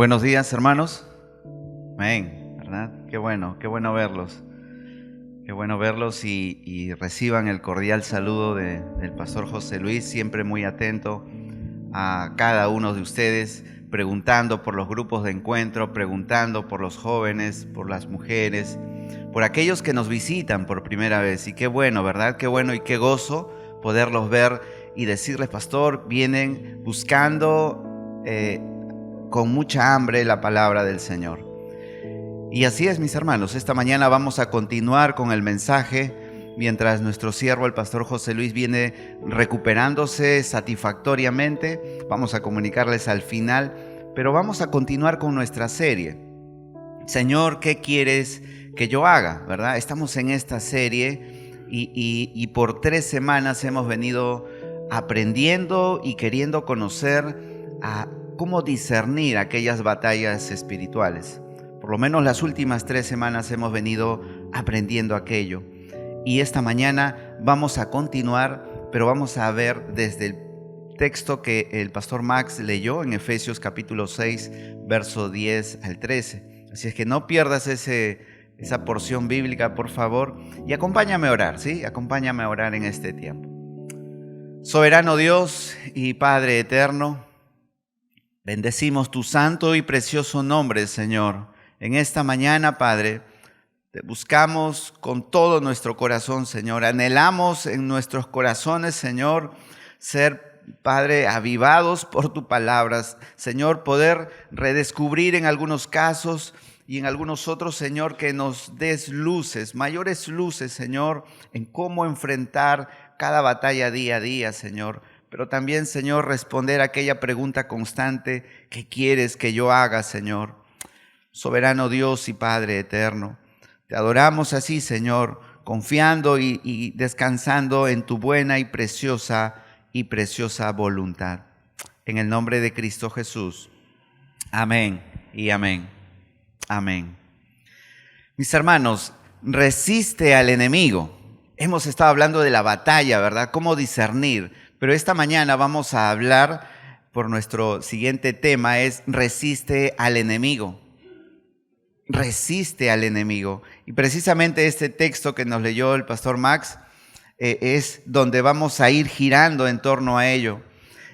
Buenos días, hermanos. Amén, ¿verdad? Qué bueno verlos. Qué bueno verlos y reciban el cordial saludo del pastor José Luis, siempre muy atento a cada uno de ustedes, preguntando por los grupos de encuentro, preguntando por los jóvenes, por las mujeres, por aquellos que nos visitan por primera vez. Y qué bueno, ¿verdad? Qué bueno y qué gozo poderlos ver y decirles, pastor, vienen buscando con mucha hambre la palabra del Señor. Y así es, mis hermanos, esta mañana vamos a continuar con el mensaje mientras nuestro siervo, el pastor José Luis, viene recuperándose satisfactoriamente. Vamos a comunicarles al final, pero vamos a continuar con nuestra serie. Señor, ¿qué quieres que yo haga? ¿Verdad? Estamos en esta serie y por 3 semanas hemos venido aprendiendo y queriendo conocer a cómo discernir aquellas batallas espirituales. Por lo menos las últimas 3 semanas hemos venido aprendiendo aquello. Y esta mañana vamos a continuar, pero vamos a ver desde el texto que el pastor Max leyó en Efesios capítulo 6, verso 10 al 13. Así es que no pierdas esa porción bíblica, por favor, y acompáñame a orar, ¿sí? Acompáñame a orar en este tiempo. Soberano Dios y Padre eterno, bendecimos tu santo y precioso nombre, Señor. En esta mañana, Padre, te buscamos con todo nuestro corazón, Señor. Anhelamos en nuestros corazones, Señor, ser, Padre, avivados por tu palabra. Señor, poder redescubrir en algunos casos y en algunos otros, Señor, que nos des luces, mayores luces, Señor, en cómo enfrentar cada batalla día a día, Señor. Pero también, Señor, responder a aquella pregunta constante: ¿qué quieres que yo haga, Señor? Soberano Dios y Padre eterno, te adoramos así, Señor, confiando y descansando en tu buena y preciosa voluntad. En el nombre de Cristo Jesús. Amén y amén. Amén. Mis hermanos, resiste al enemigo. Hemos estado hablando de la batalla, ¿verdad? Cómo discernir. Pero esta mañana vamos a hablar, por nuestro siguiente tema, es resiste al enemigo. Resiste al enemigo. Y precisamente este texto que nos leyó el pastor Max es donde vamos a ir girando en torno a ello.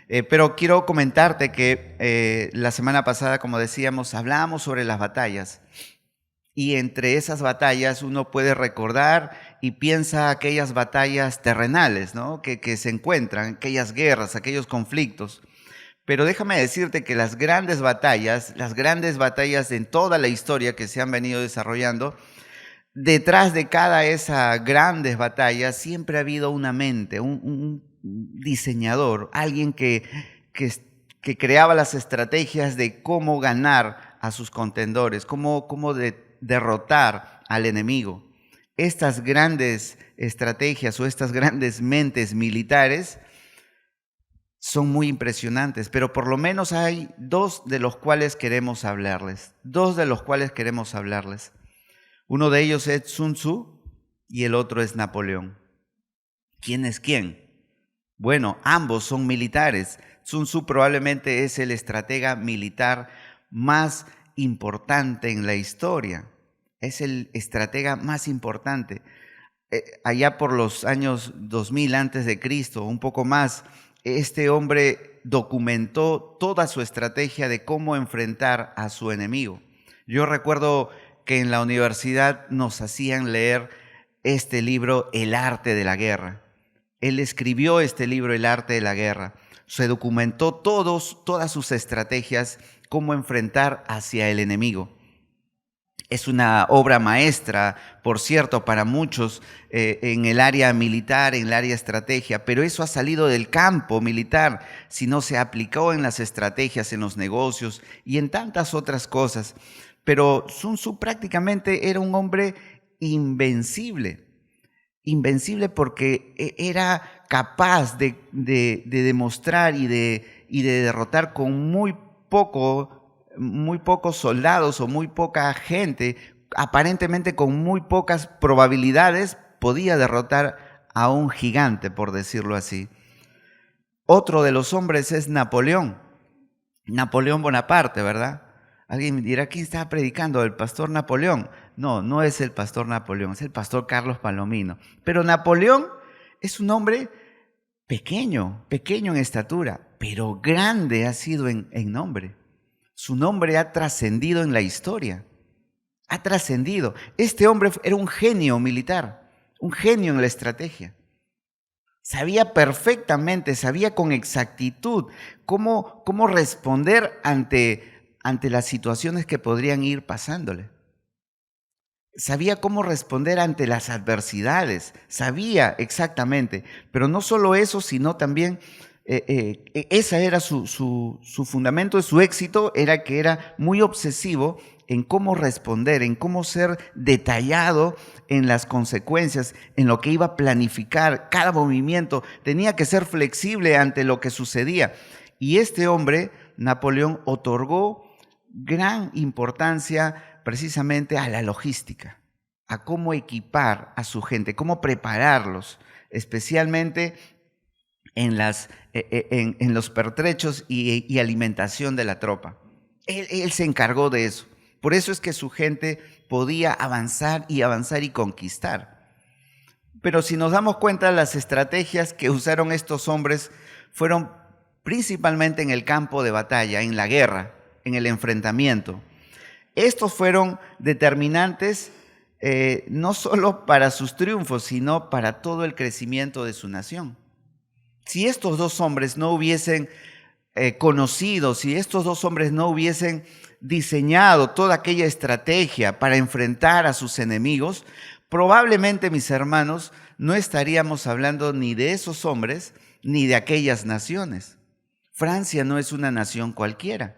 Pero quiero comentarte que la semana pasada, como decíamos, hablábamos sobre las batallas. Y entre esas batallas uno puede recordar y piensa aquellas batallas terrenales, ¿no? que se encuentran, aquellas guerras, aquellos conflictos. Pero déjame decirte que las grandes batallas en toda la historia que se han venido desarrollando, detrás de cada esa grandes batallas siempre ha habido una mente, un diseñador, alguien que creaba las estrategias de cómo ganar a sus contendores, cómo derrotar al enemigo. Estas grandes estrategias o estas grandes mentes militares son muy impresionantes, pero por lo menos hay dos de los cuales queremos hablarles. Uno de ellos es Sun Tzu y el otro es Napoleón. ¿Quién es quién? Bueno, ambos son militares. Sun Tzu probablemente es el estratega militar más importante en la historia. Es el estratega más importante. Allá por los años 2000 antes de Cristo, un poco más, este hombre documentó toda su estrategia de cómo enfrentar a su enemigo. Yo recuerdo que en la universidad nos hacían leer este libro, El arte de la guerra. Él escribió este libro, El arte de la guerra. Se documentó todas sus estrategias, cómo enfrentar hacia el enemigo. Es una obra maestra, por cierto, para muchos en el área militar, en el área estrategia, pero eso ha salido del campo militar, si no se aplicó en las estrategias, en los negocios y en tantas otras cosas. Pero Sun Tzu prácticamente era un hombre invencible porque era capaz de demostrar y de derrotar con muy pocos soldados o muy poca gente, aparentemente con muy pocas probabilidades, podía derrotar a un gigante, por decirlo así. Otro de los hombres es Napoleón Bonaparte, ¿verdad? Alguien me dirá, ¿quién estaba predicando? ¿El pastor Napoleón? No, no es el pastor Napoleón, es el pastor Carlos Palomino. Pero Napoleón es un hombre pequeño en estatura, pero grande ha sido en nombre. Su nombre ha trascendido en la historia, ha trascendido. Este hombre era un genio militar, un genio en la estrategia. Sabía perfectamente, sabía con exactitud cómo responder ante las situaciones que podrían ir pasándole. Sabía cómo responder ante las adversidades, sabía exactamente, pero no solo eso, sino también, esa era su fundamento, su éxito era que era muy obsesivo en cómo responder, en cómo ser detallado en las consecuencias, en lo que iba a planificar, cada movimiento, tenía que ser flexible ante lo que sucedía. Y este hombre, Napoleón, otorgó gran importancia precisamente a la logística, a cómo equipar a su gente, cómo prepararlos, especialmente en los pertrechos y alimentación de la tropa. Él se encargó de eso. Por eso es que su gente podía avanzar y conquistar. Pero si nos damos cuenta, las estrategias que usaron estos hombres fueron principalmente en el campo de batalla, en la guerra, en el enfrentamiento. Estos fueron determinantes no solo para sus triunfos, sino para todo el crecimiento de su nación. Si estos dos hombres no hubiesen conocido, si estos dos hombres no hubiesen diseñado toda aquella estrategia para enfrentar a sus enemigos, probablemente, mis hermanos, no estaríamos hablando ni de esos hombres ni de aquellas naciones. Francia no es una nación cualquiera,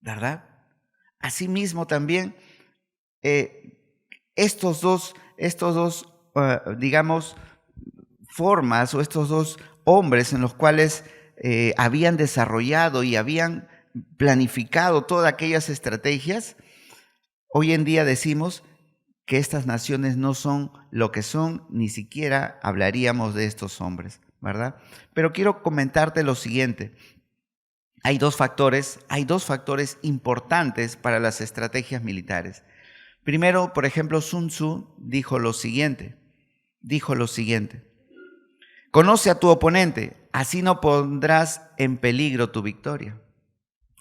¿verdad? Asimismo también, estos dos digamos, formas o estos dos hombres en los cuales habían desarrollado y habían planificado todas aquellas estrategias, hoy en día decimos que estas naciones no son lo que son, ni siquiera hablaríamos de estos hombres, ¿verdad? Pero quiero comentarte lo siguiente. Hay dos factores importantes para las estrategias militares. Primero, por ejemplo, Sun Tzu dijo lo siguiente, conoce a tu oponente, así no pondrás en peligro tu victoria.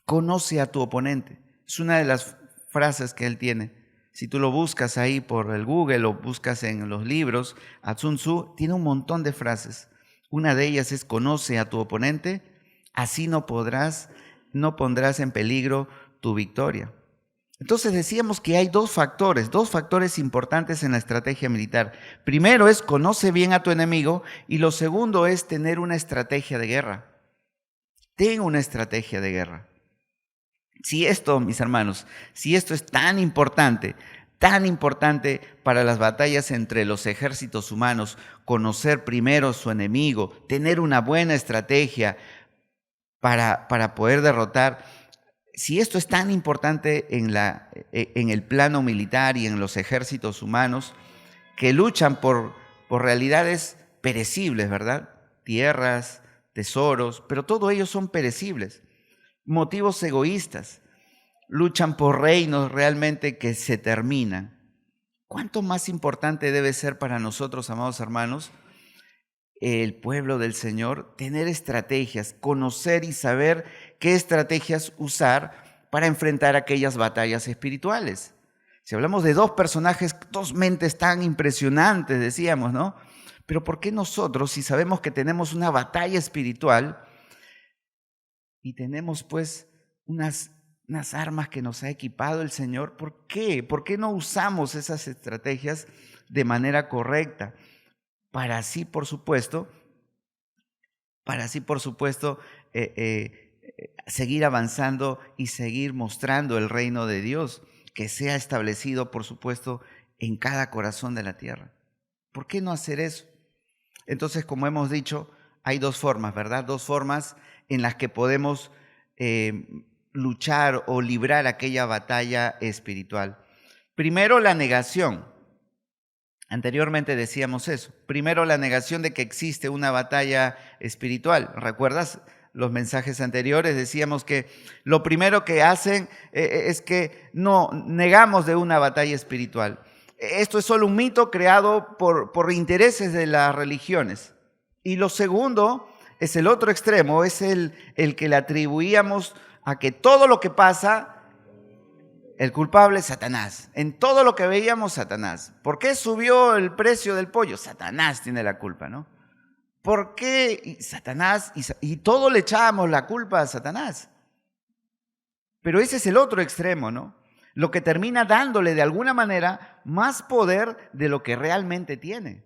Conoce a tu oponente. Es una de las frases que él tiene. Si tú lo buscas ahí por el Google o buscas en los libros, a Sun Tzu tiene un montón de frases. Una de ellas es conoce a tu oponente, así no pondrás en peligro tu victoria. Entonces decíamos que hay dos factores importantes en la estrategia militar. Primero es conoce bien a tu enemigo y lo segundo es tener una estrategia de guerra. Ten una estrategia de guerra. Si esto, mis hermanos, si esto es tan importante para las batallas entre los ejércitos humanos, conocer primero su enemigo, tener una buena estrategia para poder derrotar. Si esto es tan importante en el plano militar y en los ejércitos humanos que luchan por realidades perecibles, ¿verdad? Tierras, tesoros, pero todo ello son perecibles. Motivos egoístas, luchan por reinos realmente que se terminan. ¿Cuánto más importante debe ser para nosotros, amados hermanos, el pueblo del Señor, tener estrategias, conocer y saber qué estrategias usar para enfrentar aquellas batallas espirituales? Si hablamos de dos personajes, dos mentes tan impresionantes, decíamos, ¿no? Pero ¿por qué nosotros, si sabemos que tenemos una batalla espiritual y tenemos pues unas armas que nos ha equipado el Señor, ¿por qué? ¿Por qué no usamos esas estrategias de manera correcta? Para así, por supuesto, seguir avanzando y seguir mostrando el reino de Dios que sea establecido, por supuesto, en cada corazón de la tierra. ¿Por qué no hacer eso? Entonces, como hemos dicho, hay dos formas, ¿verdad? Dos formas en las que podemos luchar o librar aquella batalla espiritual. Primero, la negación. Anteriormente decíamos eso. Primero, la negación de que existe una batalla espiritual. ¿Recuerdas? los mensajes anteriores, decíamos que lo primero que hacen es que no negamos de una batalla espiritual. Esto es solo un mito creado por intereses de las religiones. Y lo segundo es el otro extremo, es el que le atribuíamos a que todo lo que pasa, el culpable es Satanás. En todo lo que veíamos, Satanás. ¿Por qué subió el precio del pollo? Satanás tiene la culpa, ¿no? ¿Por qué Satanás? Y todo le echábamos la culpa a Satanás. Pero ese es el otro extremo, ¿no? Lo que termina dándole de alguna manera más poder de lo que realmente tiene.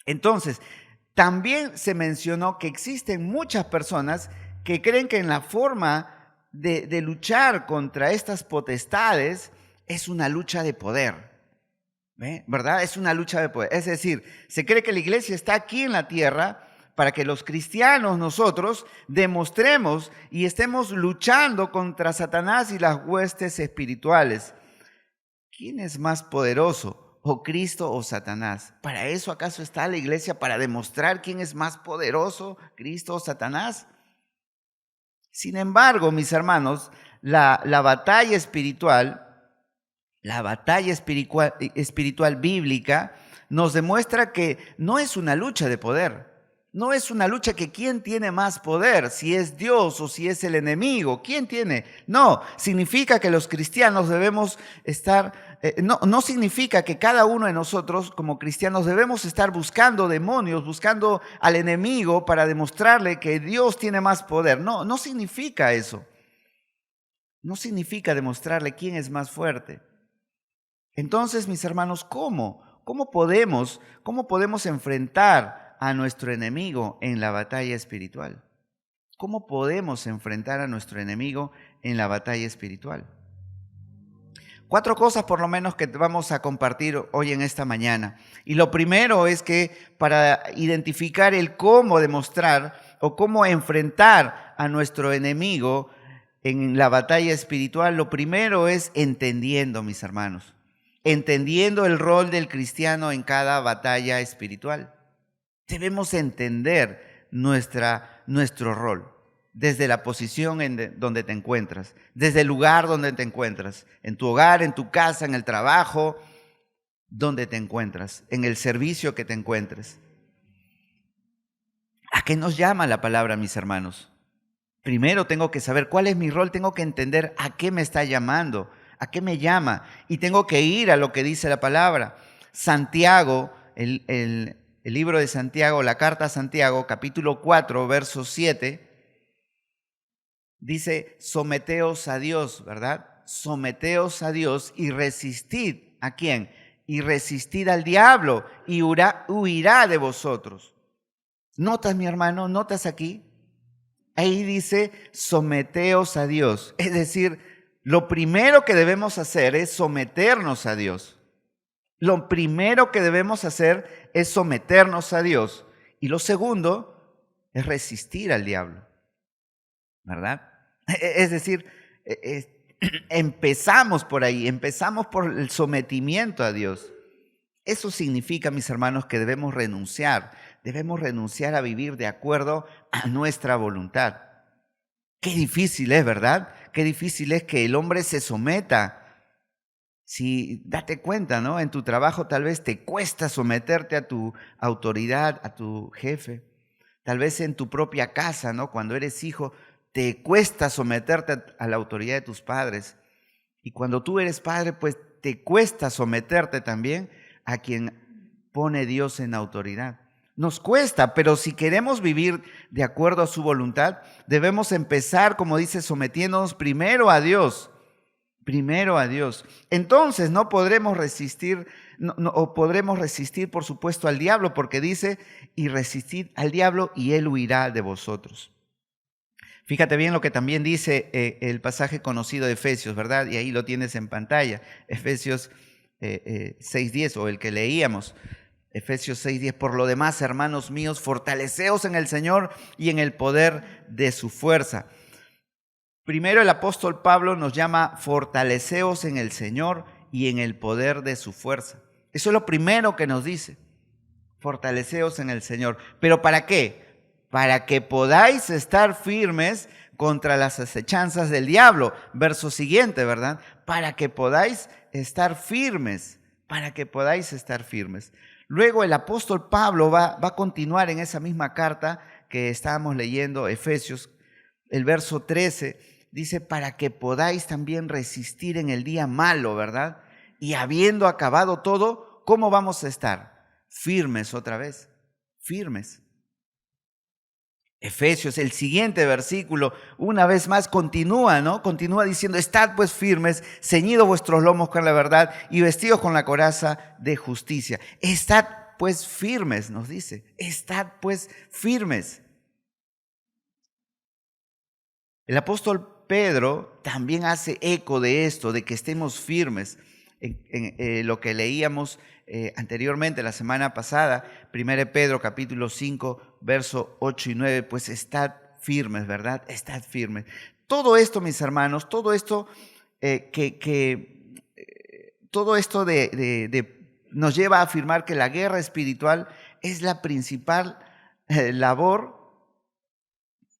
Entonces, también se mencionó que existen muchas personas que creen que en la forma de luchar contra estas potestades es una lucha de poder. ¿Ve? ¿Verdad? Es una lucha de poder. Es decir, se cree que la iglesia está aquí en la tierra para que los cristianos, nosotros, demostremos y estemos luchando contra Satanás y las huestes espirituales. ¿Quién es más poderoso? ¿O Cristo o Satanás? ¿Para eso acaso está la iglesia? ¿Para demostrar quién es más poderoso, Cristo o Satanás? Sin embargo, mis hermanos, la batalla espiritual bíblica nos demuestra que no es una lucha de poder. No es una lucha que quién tiene más poder, si es Dios o si es el enemigo. ¿Quién tiene? No, significa que los cristianos debemos estar, no significa que cada uno de nosotros como cristianos debemos estar buscando demonios, buscando al enemigo para demostrarle que Dios tiene más poder. No, no significa eso. No significa demostrarle quién es más fuerte. Entonces, mis hermanos, ¿Cómo podemos enfrentar a nuestro enemigo en la batalla espiritual? ¿Cómo podemos enfrentar a nuestro enemigo en la batalla espiritual? 4 cosas por lo menos que vamos a compartir hoy en esta mañana. Y lo primero es que para identificar el cómo demostrar o cómo enfrentar a nuestro enemigo en la batalla espiritual, lo primero es entendiendo, mis hermanos. Entendiendo el rol del cristiano en cada batalla espiritual. Debemos entender nuestro rol desde la posición donde te encuentras, desde el lugar donde te encuentras, en tu hogar, en tu casa, en el trabajo, donde te encuentras, en el servicio que te encuentres. ¿A qué nos llama la palabra, mis hermanos? Primero tengo que saber cuál es mi rol, tengo que entender a qué me está llamando. ¿A qué me llama? Y tengo que ir a lo que dice la palabra. Santiago, el libro de Santiago, la carta a Santiago, capítulo 4, verso 7, dice, someteos a Dios, ¿verdad? Someteos a Dios y resistid. ¿A quién? Y resistid al diablo y huirá de vosotros. ¿Notas, mi hermano? ¿Notas aquí? Ahí dice, someteos a Dios. Es decir, lo primero que debemos hacer es someternos a Dios. Lo primero que debemos hacer es someternos a Dios. Y lo segundo es resistir al diablo. ¿Verdad? Es decir, empezamos por ahí, empezamos por el sometimiento a Dios. Eso significa, mis hermanos, que debemos renunciar a vivir de acuerdo a nuestra voluntad. Qué difícil es, ¿verdad? Qué difícil es que el hombre se someta. Si date cuenta, ¿no? En tu trabajo tal vez te cuesta someterte a tu autoridad, a tu jefe. Tal vez en tu propia casa, ¿no? Cuando eres hijo, te cuesta someterte a la autoridad de tus padres. Y cuando tú eres padre, pues te cuesta someterte también a quien pone Dios en autoridad. Nos cuesta, pero si queremos vivir de acuerdo a su voluntad, debemos empezar, como dice, sometiéndonos primero a Dios. Primero a Dios. Entonces no podremos resistir, podremos resistir, por supuesto, al diablo, porque dice, y resistid al diablo y él huirá de vosotros. Fíjate bien lo que también dice el pasaje conocido de Efesios, ¿verdad? Y ahí lo tienes en pantalla, Efesios 6:10, o el que leíamos. Efesios 6:10, por lo demás, hermanos míos, fortaleceos en el Señor y en el poder de su fuerza. Primero el apóstol Pablo nos llama fortaleceos en el Señor y en el poder de su fuerza. Eso es lo primero que nos dice, fortaleceos en el Señor. ¿Pero para qué? para que podáis estar firmes contra las acechanzas del diablo. Verso siguiente, ¿verdad? Para que podáis estar firmes, para que podáis estar firmes. Luego el apóstol Pablo va a continuar en esa misma carta que estábamos leyendo, Efesios, el verso 13, dice, para que podáis también resistir en el día malo, ¿verdad? Y habiendo acabado todo, ¿cómo vamos a estar? Firmes otra vez, firmes. Efesios, el siguiente versículo, una vez más continúa, ¿no? Continúa diciendo, estad pues firmes, ceñidos vuestros lomos con la verdad y vestidos con la coraza de justicia. Estad pues firmes, nos dice, estad pues firmes. El apóstol Pedro también hace eco de esto, de que estemos firmes. En lo que leíamos anteriormente, la semana pasada, 1 Pedro capítulo 5, verso 8 y 9, pues estad firmes, ¿verdad? Estad firmes. Todo esto, mis hermanos, todo esto nos lleva a afirmar que la guerra espiritual es la principal labor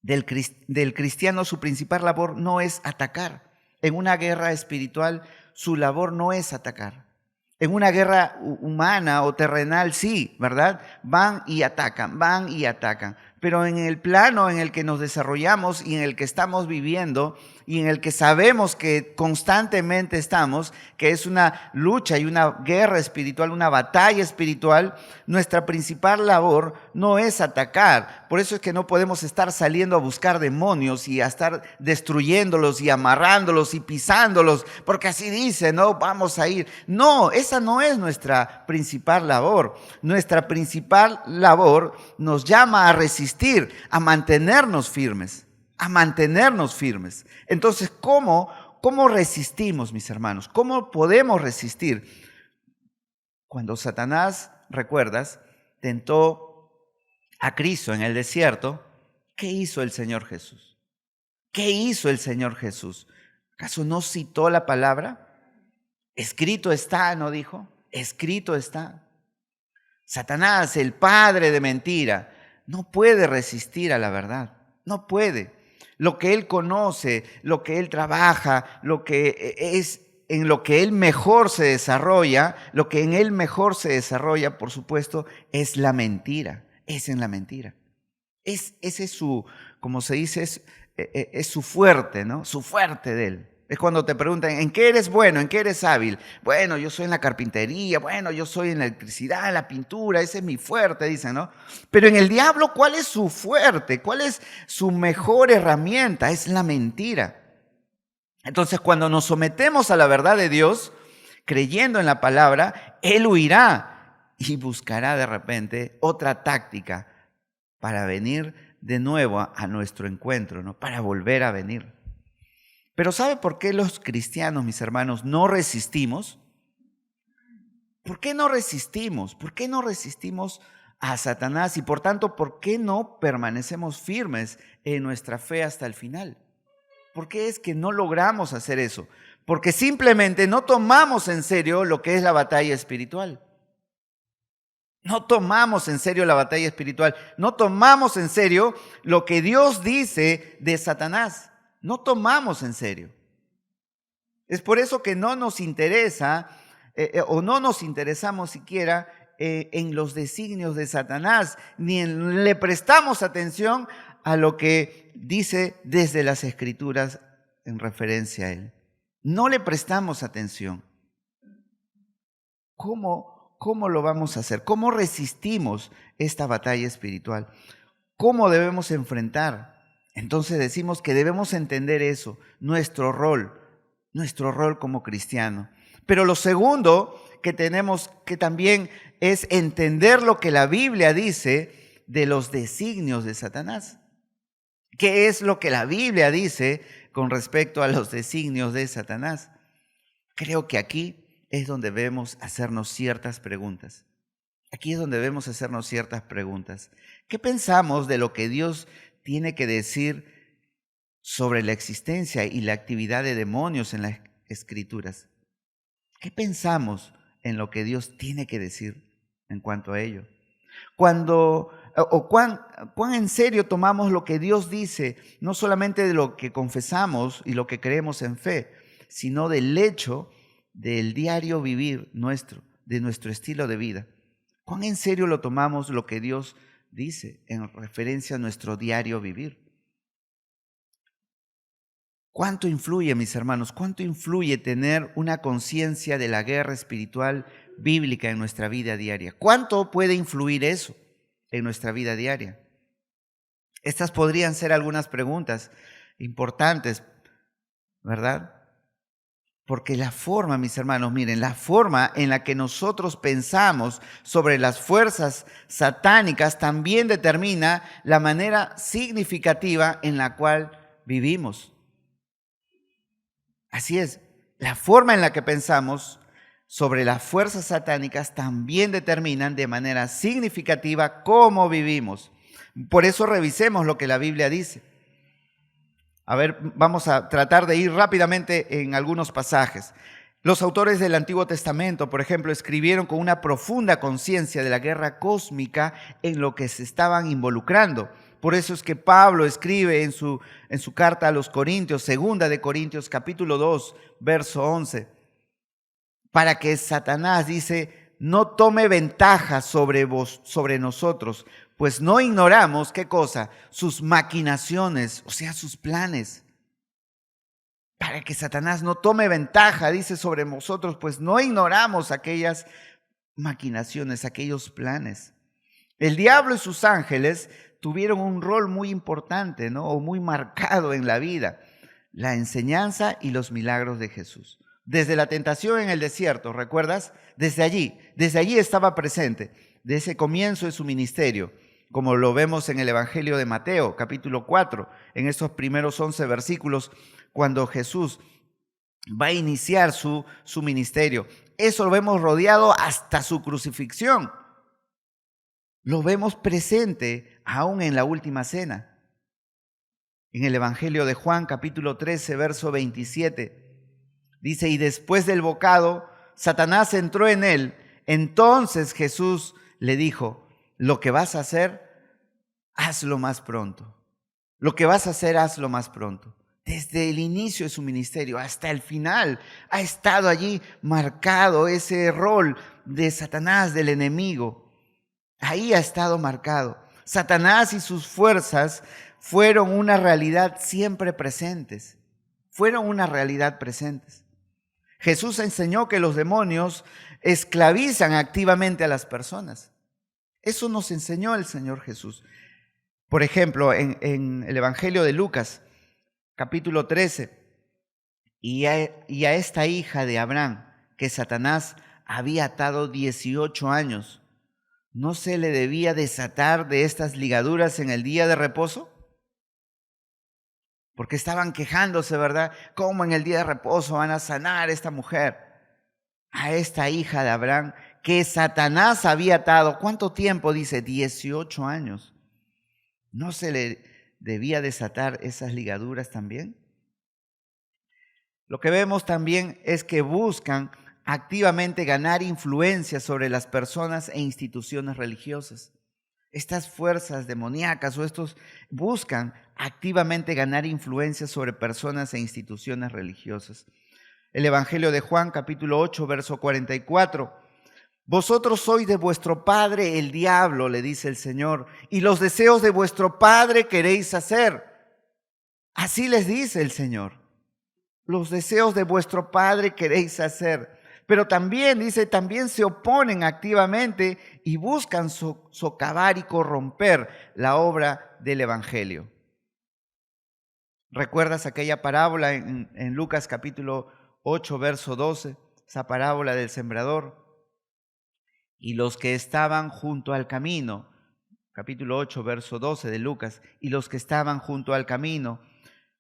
del cristiano. Su principal labor no es atacar. En una guerra espiritual, su labor no es atacar. En una guerra humana o terrenal, sí, ¿verdad? Van y atacan. Pero en el plano en el que nos desarrollamos y en el que estamos viviendo y en el que sabemos que constantemente estamos, que es una lucha y una guerra espiritual, una batalla espiritual, nuestra principal labor no es atacar. Por eso es que no podemos estar saliendo a buscar demonios y a estar destruyéndolos y amarrándolos y pisándolos, porque así dice, no, vamos a ir. No, esa no es nuestra principal labor. Nuestra principal labor nos llama a resistir, a mantenernos firmes, a mantenernos firmes. Entonces, ¿cómo resistimos, mis hermanos? ¿Cómo podemos resistir? Cuando Satanás, recuerdas, tentó a Cristo en el desierto, ¿qué hizo el Señor Jesús? ¿Qué hizo el Señor Jesús? ¿Acaso no citó la palabra? Escrito está, ¿no dijo? Escrito está. Satanás, el padre de mentira, no puede resistir a la verdad, no puede. Lo que él conoce, lo que él trabaja, lo que es en lo que él mejor se desarrolla, lo que en él mejor se desarrolla, por supuesto, es la mentira, es en la mentira. Ese es su, como se dice, es su fuerte, ¿no? Su fuerte de él. Es cuando te preguntan, ¿en qué eres bueno? ¿En qué eres hábil? Bueno, yo soy en la carpintería, bueno, yo soy en la electricidad, en la pintura, ese es mi fuerte, dicen, ¿no? Pero en el diablo, ¿cuál es su fuerte? ¿Cuál es su mejor herramienta? Es la mentira. Entonces, cuando nos sometemos a la verdad de Dios, creyendo en la palabra, Él huirá y buscará de repente otra táctica para venir de nuevo a nuestro encuentro, ¿no? Para volver a venir. Pero ¿sabe por qué los cristianos, mis hermanos, no resistimos? ¿Por qué no resistimos? ¿Por qué no resistimos a Satanás? Y por tanto, ¿por qué no permanecemos firmes en nuestra fe hasta el final? ¿Por qué es que no logramos hacer eso? Porque simplemente no tomamos en serio lo que es la batalla espiritual. No tomamos en serio la batalla espiritual. No tomamos en serio lo que Dios dice de Satanás. No tomamos en serio. Es por eso que no nos interesa o no nos interesamos siquiera en los designios de Satanás, ni le prestamos atención a lo que dice desde las Escrituras en referencia a él. No le prestamos atención. ¿Cómo lo vamos a hacer? ¿Cómo resistimos esta batalla espiritual? ¿Cómo debemos enfrentar? Entonces decimos que debemos entender eso, nuestro rol como cristiano. Pero lo segundo que tenemos que también es entender lo que la Biblia dice de los designios de Satanás. ¿Qué es lo que la Biblia dice con respecto a los designios de Satanás? Creo que aquí es donde debemos hacernos ciertas preguntas. Aquí es donde debemos hacernos ciertas preguntas. ¿Qué pensamos de lo que Dios tiene que decir sobre la existencia y la actividad de demonios en las Escrituras? ¿Qué pensamos en lo que Dios tiene que decir en cuanto a ello? Cuando o cuán en serio tomamos lo que Dios dice, no solamente de lo que confesamos y lo que creemos en fe, sino del hecho del diario vivir nuestro, de nuestro estilo de vida. ¿Cuán en serio lo tomamos lo que Dios dice en referencia a nuestro diario vivir? ¿Cuánto influye, mis hermanos? ¿Cuánto influye tener una conciencia de la guerra espiritual bíblica en nuestra vida diaria? ¿Cuánto puede influir eso en nuestra vida diaria? Estas podrían ser algunas preguntas importantes, ¿verdad? Porque la forma, mis hermanos, miren, la forma en la que nosotros pensamos sobre las fuerzas satánicas también determina la manera significativa en la cual vivimos. Así es, la forma en la que pensamos sobre las fuerzas satánicas también determinan de manera significativa cómo vivimos. Por eso revisemos lo que la Biblia dice. A ver, vamos a tratar de ir rápidamente en algunos pasajes. Los autores del Antiguo Testamento, por ejemplo, escribieron con una profunda conciencia de la guerra cósmica en lo que se estaban involucrando. Por eso es que Pablo escribe en su carta a los Corintios, 2 capítulo 2, verso 11, para que Satanás, dice, no tome ventaja sobre nosotros, pues no ignoramos, ¿qué cosa? Sus maquinaciones, o sea, sus planes. Para que Satanás no tome ventaja, dice, sobre nosotros, pues no ignoramos aquellas maquinaciones, aquellos planes. El diablo y sus ángeles tuvieron un rol muy importante, ¿no? O muy marcado en la vida, la enseñanza y los milagros de Jesús. Desde la tentación en el desierto, ¿recuerdas? Desde allí estaba presente, de ese comienzo de su ministerio, como lo vemos en el Evangelio de Mateo, capítulo 4, en esos primeros 11 versículos, cuando Jesús va a iniciar su ministerio. Eso lo vemos rodeado hasta su crucifixión. Lo vemos presente aún en la última cena. En el Evangelio de Juan, capítulo 13, verso 27, dice, y después del bocado, Satanás entró en él. Entonces Jesús le dijo, lo que vas a hacer, hazlo más pronto. Lo que vas a hacer, hazlo más pronto. Desde el inicio de su ministerio hasta el final ha estado allí marcado ese rol de Satanás, del enemigo. Ahí ha estado marcado. Satanás y sus fuerzas fueron una realidad siempre presentes. Fueron una realidad presentes. Jesús enseñó que los demonios esclavizan activamente a las personas. Eso nos enseñó el Señor Jesús. Por ejemplo, en el Evangelio de Lucas, capítulo 13, y a esta hija de Abraham, que Satanás había atado 18 años, ¿no se le debía desatar de estas ligaduras en el día de reposo? Porque estaban quejándose, ¿verdad? ¿Cómo en el día de reposo van a sanar a esta mujer? A esta hija de Abraham, que Satanás había atado. ¿Cuánto tiempo? Dice, 18 años. ¿No se le debía desatar esas ligaduras también? Lo que vemos también es que buscan activamente ganar influencia sobre las personas e instituciones religiosas. Estas fuerzas demoníacas o estos buscan activamente ganar influencia sobre personas e instituciones religiosas. El Evangelio de Juan, capítulo 8, verso 44. Vosotros sois de vuestro padre el diablo, le dice el Señor, y los deseos de vuestro padre queréis hacer. Así les dice el Señor. Los deseos de vuestro padre queréis hacer. Pero también, dice, también se oponen activamente y buscan socavar y corromper la obra del Evangelio. ¿Recuerdas aquella parábola en Lucas capítulo 8, verso 12? Esa parábola del sembrador. Y los que estaban junto al camino, capítulo 8, verso 12 de Lucas, y los que estaban junto al camino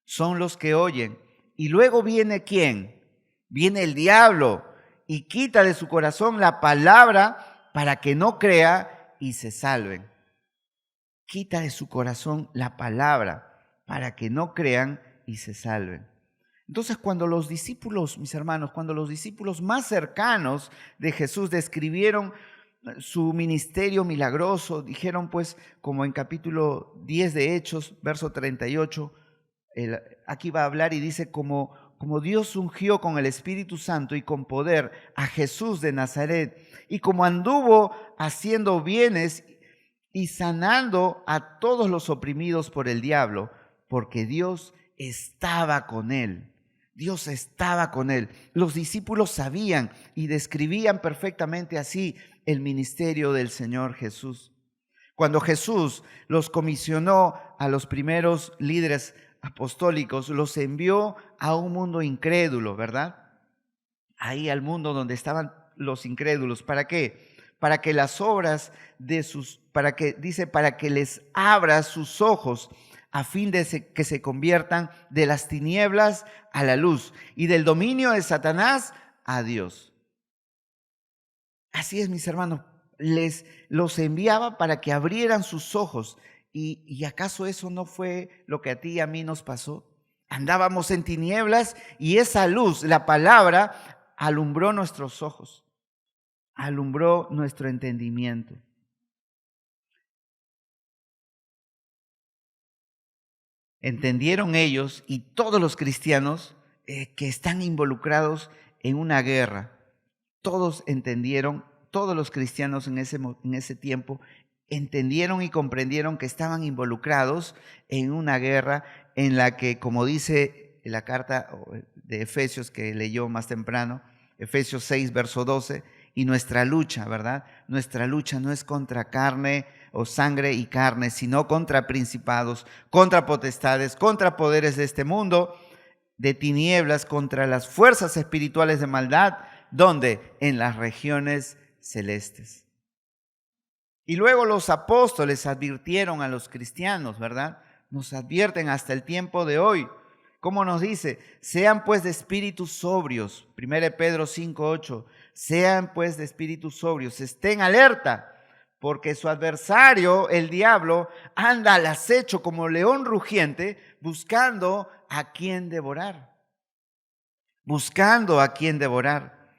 son los que oyen. Y luego viene ¿quién? Viene el diablo y quita de su corazón la palabra para que no crea y se salven. Quita de su corazón la palabra para que no crean y se salven. Entonces, cuando los discípulos, mis hermanos, cuando los discípulos más cercanos de Jesús describieron su ministerio milagroso. Dijeron pues, como en capítulo 10 de Hechos, verso 38, aquí va a hablar y dice, como Dios ungió con el Espíritu Santo y con poder a Jesús de Nazaret, y como anduvo haciendo bienes y sanando a todos los oprimidos por el diablo, porque Dios estaba con él. Dios estaba con él. Los discípulos sabían y describían perfectamente así el ministerio del Señor Jesús. Cuando Jesús los comisionó a los primeros líderes apostólicos, los envió a un mundo incrédulo, ¿verdad? Ahí al mundo donde estaban los incrédulos. ¿Para qué? Para que las obras para que les abra sus ojos, a fin de que se conviertan de las tinieblas a la luz y del dominio de Satanás a Dios. Así es, mis hermanos, los enviaba para que abrieran sus ojos. ¿Y acaso eso no fue lo que a ti y a mí nos pasó? Andábamos en tinieblas y esa luz, la palabra, alumbró nuestros ojos, alumbró nuestro entendimiento. Entendieron ellos y todos los cristianos que están involucrados en una guerra. Todos entendieron, todos los cristianos en ese tiempo entendieron y comprendieron que estaban involucrados en una guerra en la que, como dice la carta de Efesios que leyó más temprano, Efesios 6, verso 12, y nuestra lucha, ¿verdad? Nuestra lucha no es contra carne o sangre y carne, sino contra principados, contra potestades, contra poderes de este mundo, de tinieblas, contra las fuerzas espirituales de maldad, ¿dónde? En las regiones celestes. Y luego los apóstoles advirtieron a los cristianos, ¿verdad? Nos advierten hasta el tiempo de hoy. ¿Cómo nos dice? Sean pues de espíritus sobrios. 1 Pedro 5:8. Sean pues de espíritus sobrios. Estén alerta, porque su adversario, el diablo, anda al acecho como león rugiente, buscando a quien devorar. Buscando a quien devorar.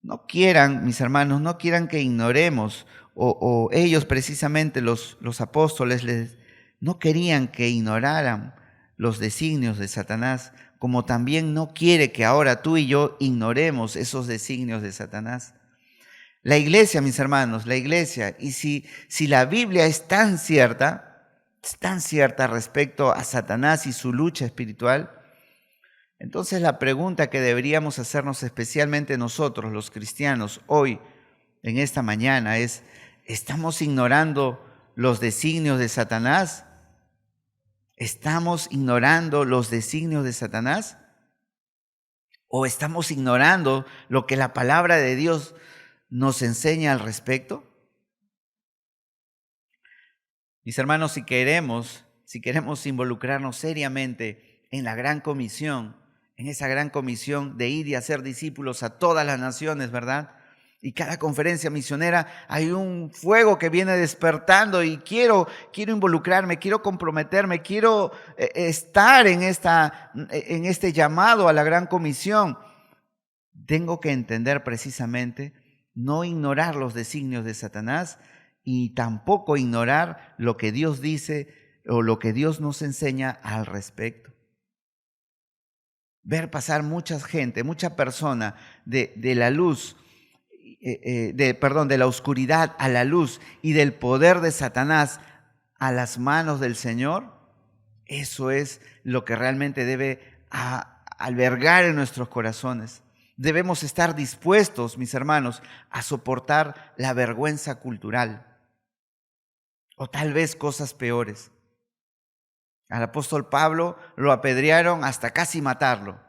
No quieran, mis hermanos, no quieran que ignoremos, o ellos precisamente, los apóstoles, no querían que ignoraran los designios de Satanás, como también no quiere que ahora tú y yo ignoremos esos designios de Satanás. La iglesia, mis hermanos, la iglesia, y si la Biblia es tan cierta respecto a Satanás y su lucha espiritual, entonces la pregunta que deberíamos hacernos especialmente nosotros, los cristianos, hoy, en esta mañana, es: ¿estamos ignorando los designios de Satanás? ¿Estamos ignorando los designios de Satanás? ¿O estamos ignorando lo que la palabra de Dios nos enseña al respecto? Mis hermanos, si queremos involucrarnos seriamente en la gran comisión, en esa gran comisión de ir y hacer discípulos a todas las naciones, ¿verdad? Y cada conferencia misionera hay un fuego que viene despertando y quiero involucrarme, quiero comprometerme, quiero estar en este llamado a la gran comisión. Tengo que entender precisamente, no ignorar los designios de Satanás y tampoco ignorar lo que Dios dice o lo que Dios nos enseña al respecto. Ver pasar mucha gente, mucha persona de la luz, de la oscuridad a la luz y del poder de Satanás a las manos del Señor, eso es lo que realmente debe albergar en nuestros corazones. Debemos estar dispuestos, mis hermanos, a soportar la vergüenza cultural o tal vez cosas peores. Al apóstol Pablo lo apedrearon hasta casi matarlo.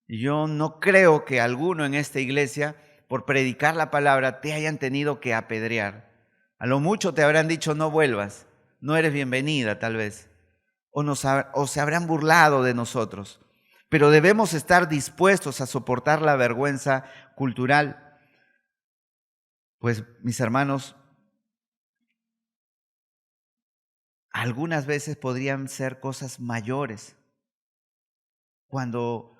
Y yo no creo que alguno en esta iglesia, por predicar la palabra, te hayan tenido que apedrear. A lo mucho te habrán dicho: no vuelvas, no eres bienvenida tal vez. O se habrán burlado de nosotros. Pero debemos estar dispuestos a soportar la vergüenza cultural. Pues, mis hermanos, algunas veces podrían ser cosas mayores. Cuando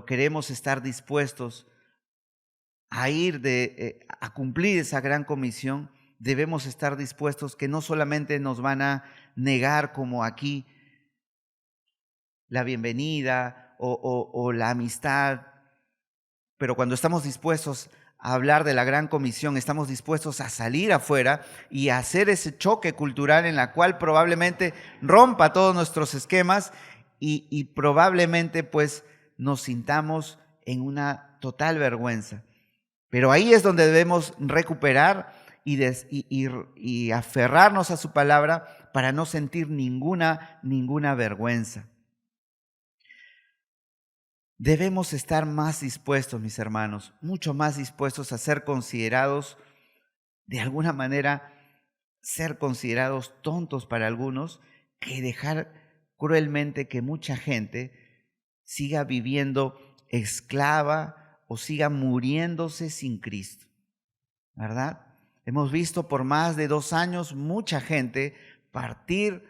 queremos estar dispuestos a ir a cumplir esa gran comisión, debemos estar dispuestos que no solamente nos van a negar como aquí la bienvenida o la amistad, pero cuando estamos dispuestos a hablar de la gran comisión, estamos dispuestos a salir afuera y a hacer ese choque cultural en la cual probablemente rompa todos nuestros esquemas y probablemente pues nos sintamos en una total vergüenza. Pero ahí es donde debemos recuperar y aferrarnos a su palabra para no sentir ninguna vergüenza. Debemos estar más dispuestos, mis hermanos, mucho más dispuestos a ser considerados, de alguna manera, ser considerados tontos para algunos, que dejar cruelmente que mucha gente siga viviendo esclava o siga muriéndose sin Cristo, ¿verdad? Hemos visto por más de 2 años mucha gente partir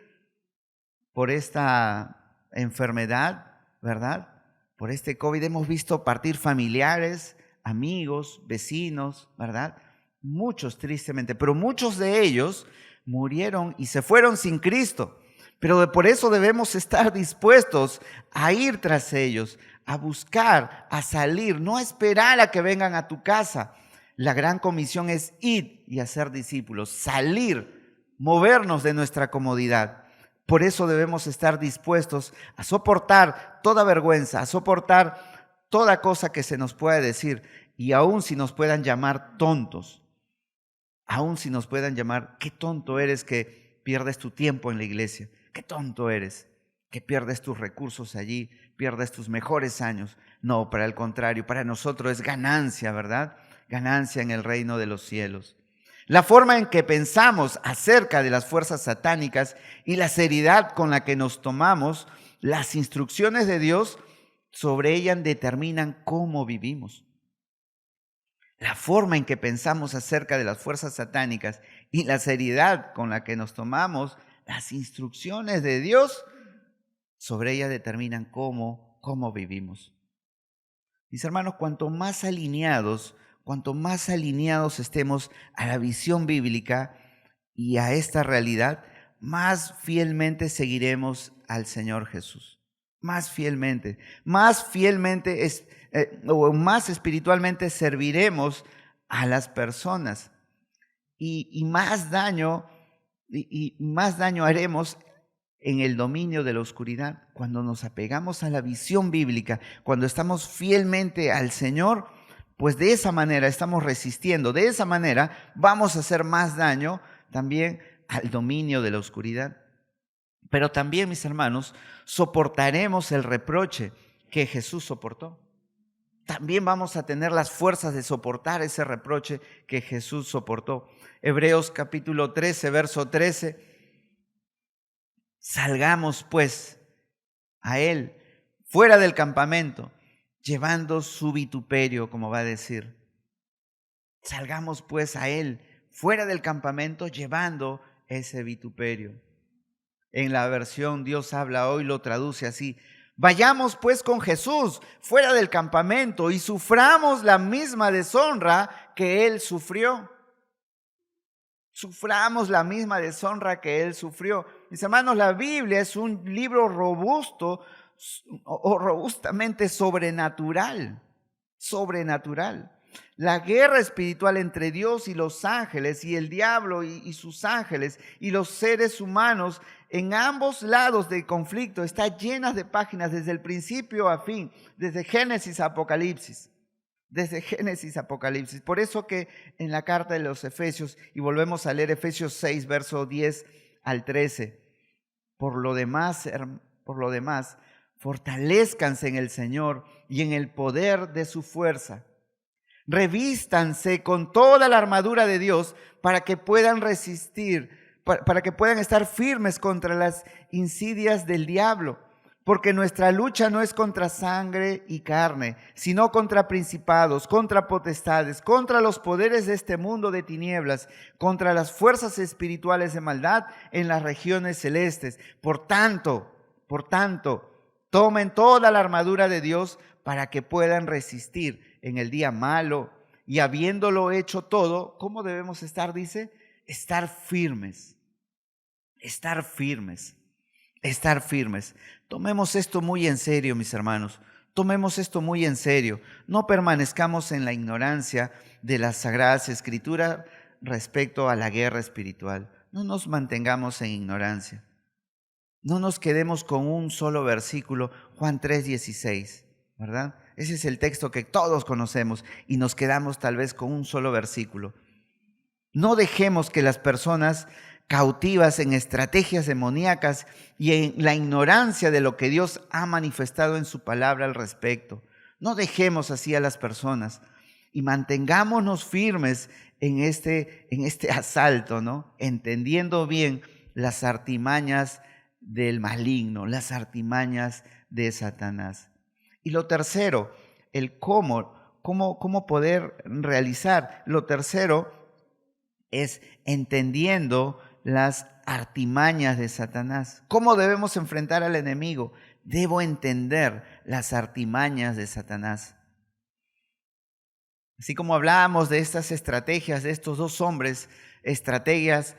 por esta enfermedad, ¿verdad? Por este COVID hemos visto partir familiares, amigos, vecinos, ¿verdad? Muchos tristemente, pero muchos de ellos murieron y se fueron sin Cristo. Pero por eso debemos estar dispuestos a ir tras ellos, a buscar, a salir, no a esperar a que vengan a tu casa. La gran comisión es ir y hacer discípulos, salir, movernos de nuestra comodidad. Por eso debemos estar dispuestos a soportar toda vergüenza, a soportar toda cosa que se nos pueda decir, y aun si nos puedan llamar tontos, aun si nos puedan llamar, qué tonto eres que pierdes tu tiempo en la iglesia, qué tonto eres que pierdes tus recursos allí, pierdes tus mejores años. No, para el contrario, para nosotros es ganancia, ¿verdad? Ganancia en el reino de los cielos. La forma en que pensamos acerca de las fuerzas satánicas y la seriedad con la que nos tomamos las instrucciones de Dios sobre ellas determinan cómo vivimos. La forma en que pensamos acerca de las fuerzas satánicas y la seriedad con la que nos tomamos las instrucciones de Dios sobre ellas determinan cómo vivimos. Mis hermanos, cuanto más alineados estemos a la visión bíblica y a esta realidad, más fielmente seguiremos al Señor Jesús. Más fielmente o más espiritualmente serviremos a las personas y más daño haremos en el dominio de la oscuridad. Cuando nos apegamos a la visión bíblica, cuando estamos fielmente al Señor, pues de esa manera estamos resistiendo, de esa manera vamos a hacer más daño también al dominio de la oscuridad. Pero también, mis hermanos, soportaremos el reproche que Jesús soportó. También vamos a tener las fuerzas de soportar ese reproche que Jesús soportó. Hebreos capítulo 13, verso 13. Salgamos pues a Él fuera del campamento, llevando su vituperio, como va a decir. Salgamos pues a Él fuera del campamento, llevando ese vituperio. En la versión Dios habla hoy lo traduce así: vayamos pues con Jesús fuera del campamento y suframos la misma deshonra que Él sufrió. Suframos la misma deshonra que Él sufrió. Mis hermanos, la Biblia es un libro robusto o robustamente sobrenatural. La guerra espiritual entre Dios y los ángeles, y el diablo y sus ángeles, y los seres humanos en ambos lados del conflicto está llena de páginas desde el principio a fin, desde Génesis a Apocalipsis. Por eso que en la carta de los Efesios, y volvemos a leer Efesios 6, verso 10 al 13, por lo demás, fortalezcanse en el Señor y en el poder de su fuerza. Revístanse con toda la armadura de Dios para que puedan resistir, para que puedan estar firmes contra las insidias del diablo. Porque nuestra lucha no es contra sangre y carne, sino contra principados, contra potestades, contra los poderes de este mundo de tinieblas, contra las fuerzas espirituales de maldad en las regiones celestes. Por tanto, tomen toda la armadura de Dios para que puedan resistir en el día malo y habiéndolo hecho todo, ¿cómo debemos estar? Dice, estar firmes, estar firmes, estar firmes. Tomemos esto muy en serio, mis hermanos. Tomemos esto muy en serio. No permanezcamos en la ignorancia de las Sagradas Escrituras respecto a la guerra espiritual. No nos mantengamos en ignorancia. No nos quedemos con un solo versículo, Juan 3:16, ¿verdad? Ese es el texto que todos conocemos y nos quedamos tal vez con un solo versículo. No dejemos que las personas cautivas en estrategias demoníacas y en la ignorancia de lo que Dios ha manifestado en su palabra al respecto. No dejemos así a las personas y mantengámonos firmes en este asalto, ¿no? Entendiendo bien las artimañas del maligno, las artimañas de Satanás. Y lo tercero, el cómo poder realizar. Lo tercero es entendiendo las artimañas de Satanás. ¿Cómo debemos enfrentar al enemigo? Debo entender las artimañas de Satanás. Así como hablábamos de estas estrategias de estos dos hombres, estrategas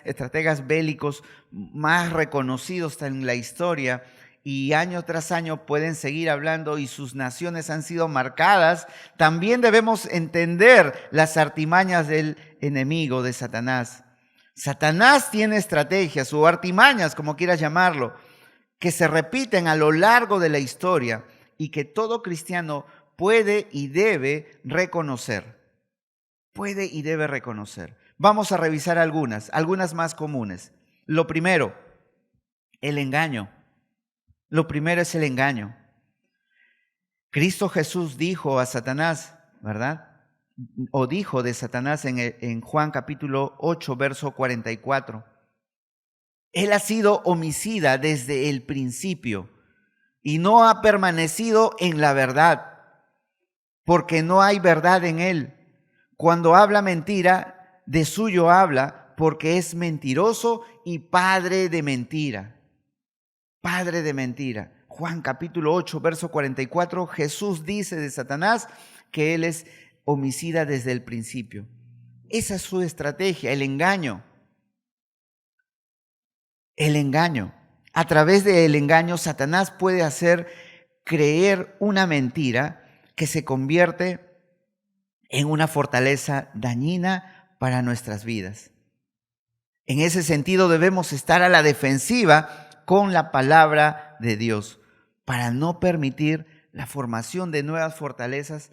bélicos más reconocidos en la historia, y año tras año pueden seguir hablando y sus naciones han sido marcadas, también debemos entender las artimañas del enemigo, de Satanás. Satanás tiene estrategias o artimañas, como quieras llamarlo, que se repiten a lo largo de la historia y que todo cristiano puede y debe reconocer. Puede y debe reconocer. Vamos a revisar algunas más comunes. Lo primero, el engaño. Lo primero es el engaño. Cristo Jesús dijo a Satanás, ¿verdad? O dijo de Satanás en Juan capítulo 8, verso 44. Él ha sido homicida desde el principio y no ha permanecido en la verdad, porque no hay verdad en él. Cuando habla mentira, de suyo habla, porque es mentiroso y padre de mentira. Padre de mentira. Juan capítulo 8, verso 44, Jesús dice de Satanás que él es homicida desde el principio. Esa es su estrategia, el engaño. El engaño. A través del engaño, Satanás puede hacer creer una mentira que se convierte en una fortaleza dañina para nuestras vidas. En ese sentido, debemos estar a la defensiva con la palabra de Dios para no permitir la formación de nuevas fortalezas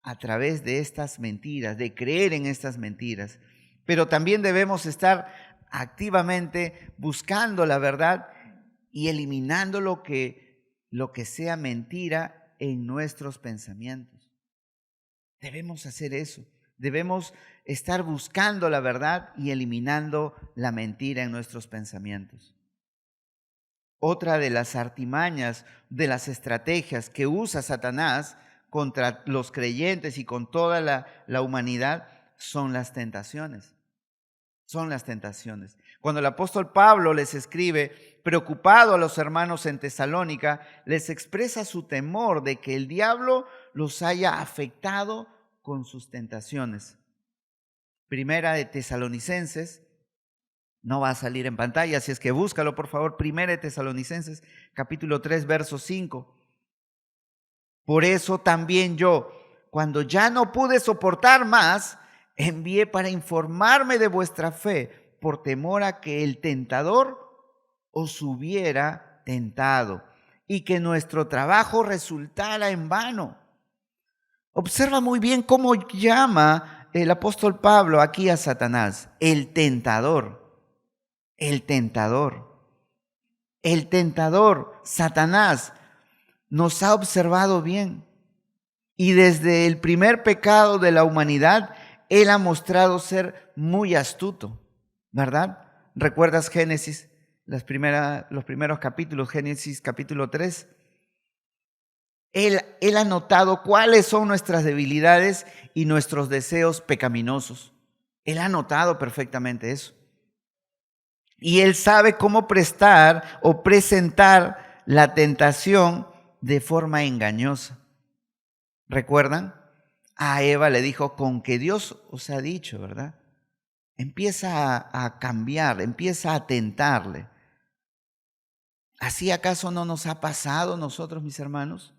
a través de estas mentiras, de creer en estas mentiras. Pero también debemos estar activamente buscando la verdad y eliminando lo que sea mentira en nuestros pensamientos. Debemos hacer eso. Debemos estar buscando la verdad y eliminando la mentira en nuestros pensamientos. Otra de las artimañas, de las estrategias que usa Satanás contra los creyentes y con toda la humanidad son las tentaciones. Son las tentaciones. Cuando el apóstol Pablo les escribe, preocupado a los hermanos en Tesalónica, les expresa su temor de que el diablo los haya afectado con sus tentaciones. Primera de Tesalonicenses, no va a salir en pantalla, así es que búscalo por favor. Primera de Tesalonicenses, capítulo 3, verso 5. Por eso también yo, cuando ya no pude soportar más, envié para informarme de vuestra fe, por temor a que el tentador os hubiera tentado y que nuestro trabajo resultara en vano. Observa muy bien cómo llama el apóstol Pablo aquí a Satanás, el tentador. El tentador. El tentador, Satanás, nos ha observado bien. Y desde el primer pecado de la humanidad, él ha mostrado ser muy astuto, ¿verdad? ¿Recuerdas Génesis, los primeros capítulos, Génesis capítulo 3? Él ha notado cuáles son nuestras debilidades y nuestros deseos pecaminosos. Él ha notado perfectamente eso. Y él sabe cómo prestar o presentar la tentación de forma engañosa. ¿Recuerdan? a Eva le dijo, con que Dios os ha dicho, ¿verdad? Empieza a cambiar, empieza a tentarle. ¿Así acaso no nos ha pasado a nosotros, mis hermanos?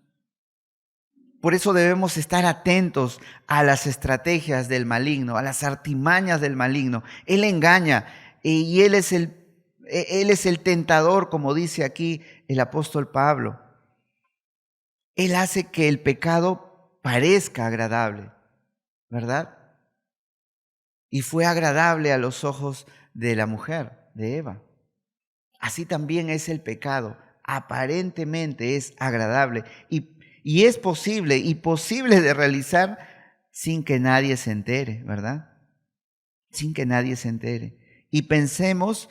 Por eso debemos estar atentos a las estrategias del maligno, a las artimañas del maligno. Él engaña y él es el tentador, como dice aquí el apóstol Pablo. Él hace que el pecado parezca agradable, ¿verdad? Y fue agradable a los ojos de la mujer, de Eva. Así también es el pecado. Aparentemente es agradable y es posible de realizar sin que nadie se entere, ¿verdad? Sin que nadie se entere. Y pensemos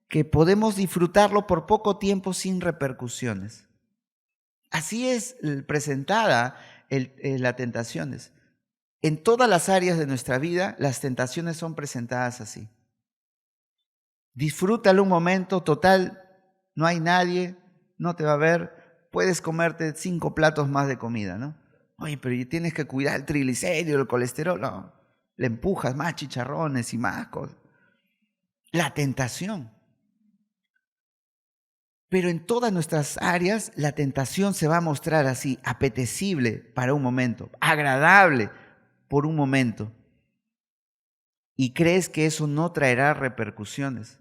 que podemos disfrutarlo por poco tiempo sin repercusiones. Así es presentada las tentaciones. En todas las áreas de nuestra vida, las tentaciones son presentadas así. Disfrútalo un momento, total, no hay nadie, no te va a ver, puedes comerte 5 platos más de comida, ¿no? Oye, pero tienes que cuidar el triglicérido, el colesterol, no, le empujas más chicharrones y más cosas. La tentación. Pero en todas nuestras áreas, la tentación se va a mostrar así, apetecible para un momento, agradable por un momento. ¿Y crees que eso no traerá repercusiones?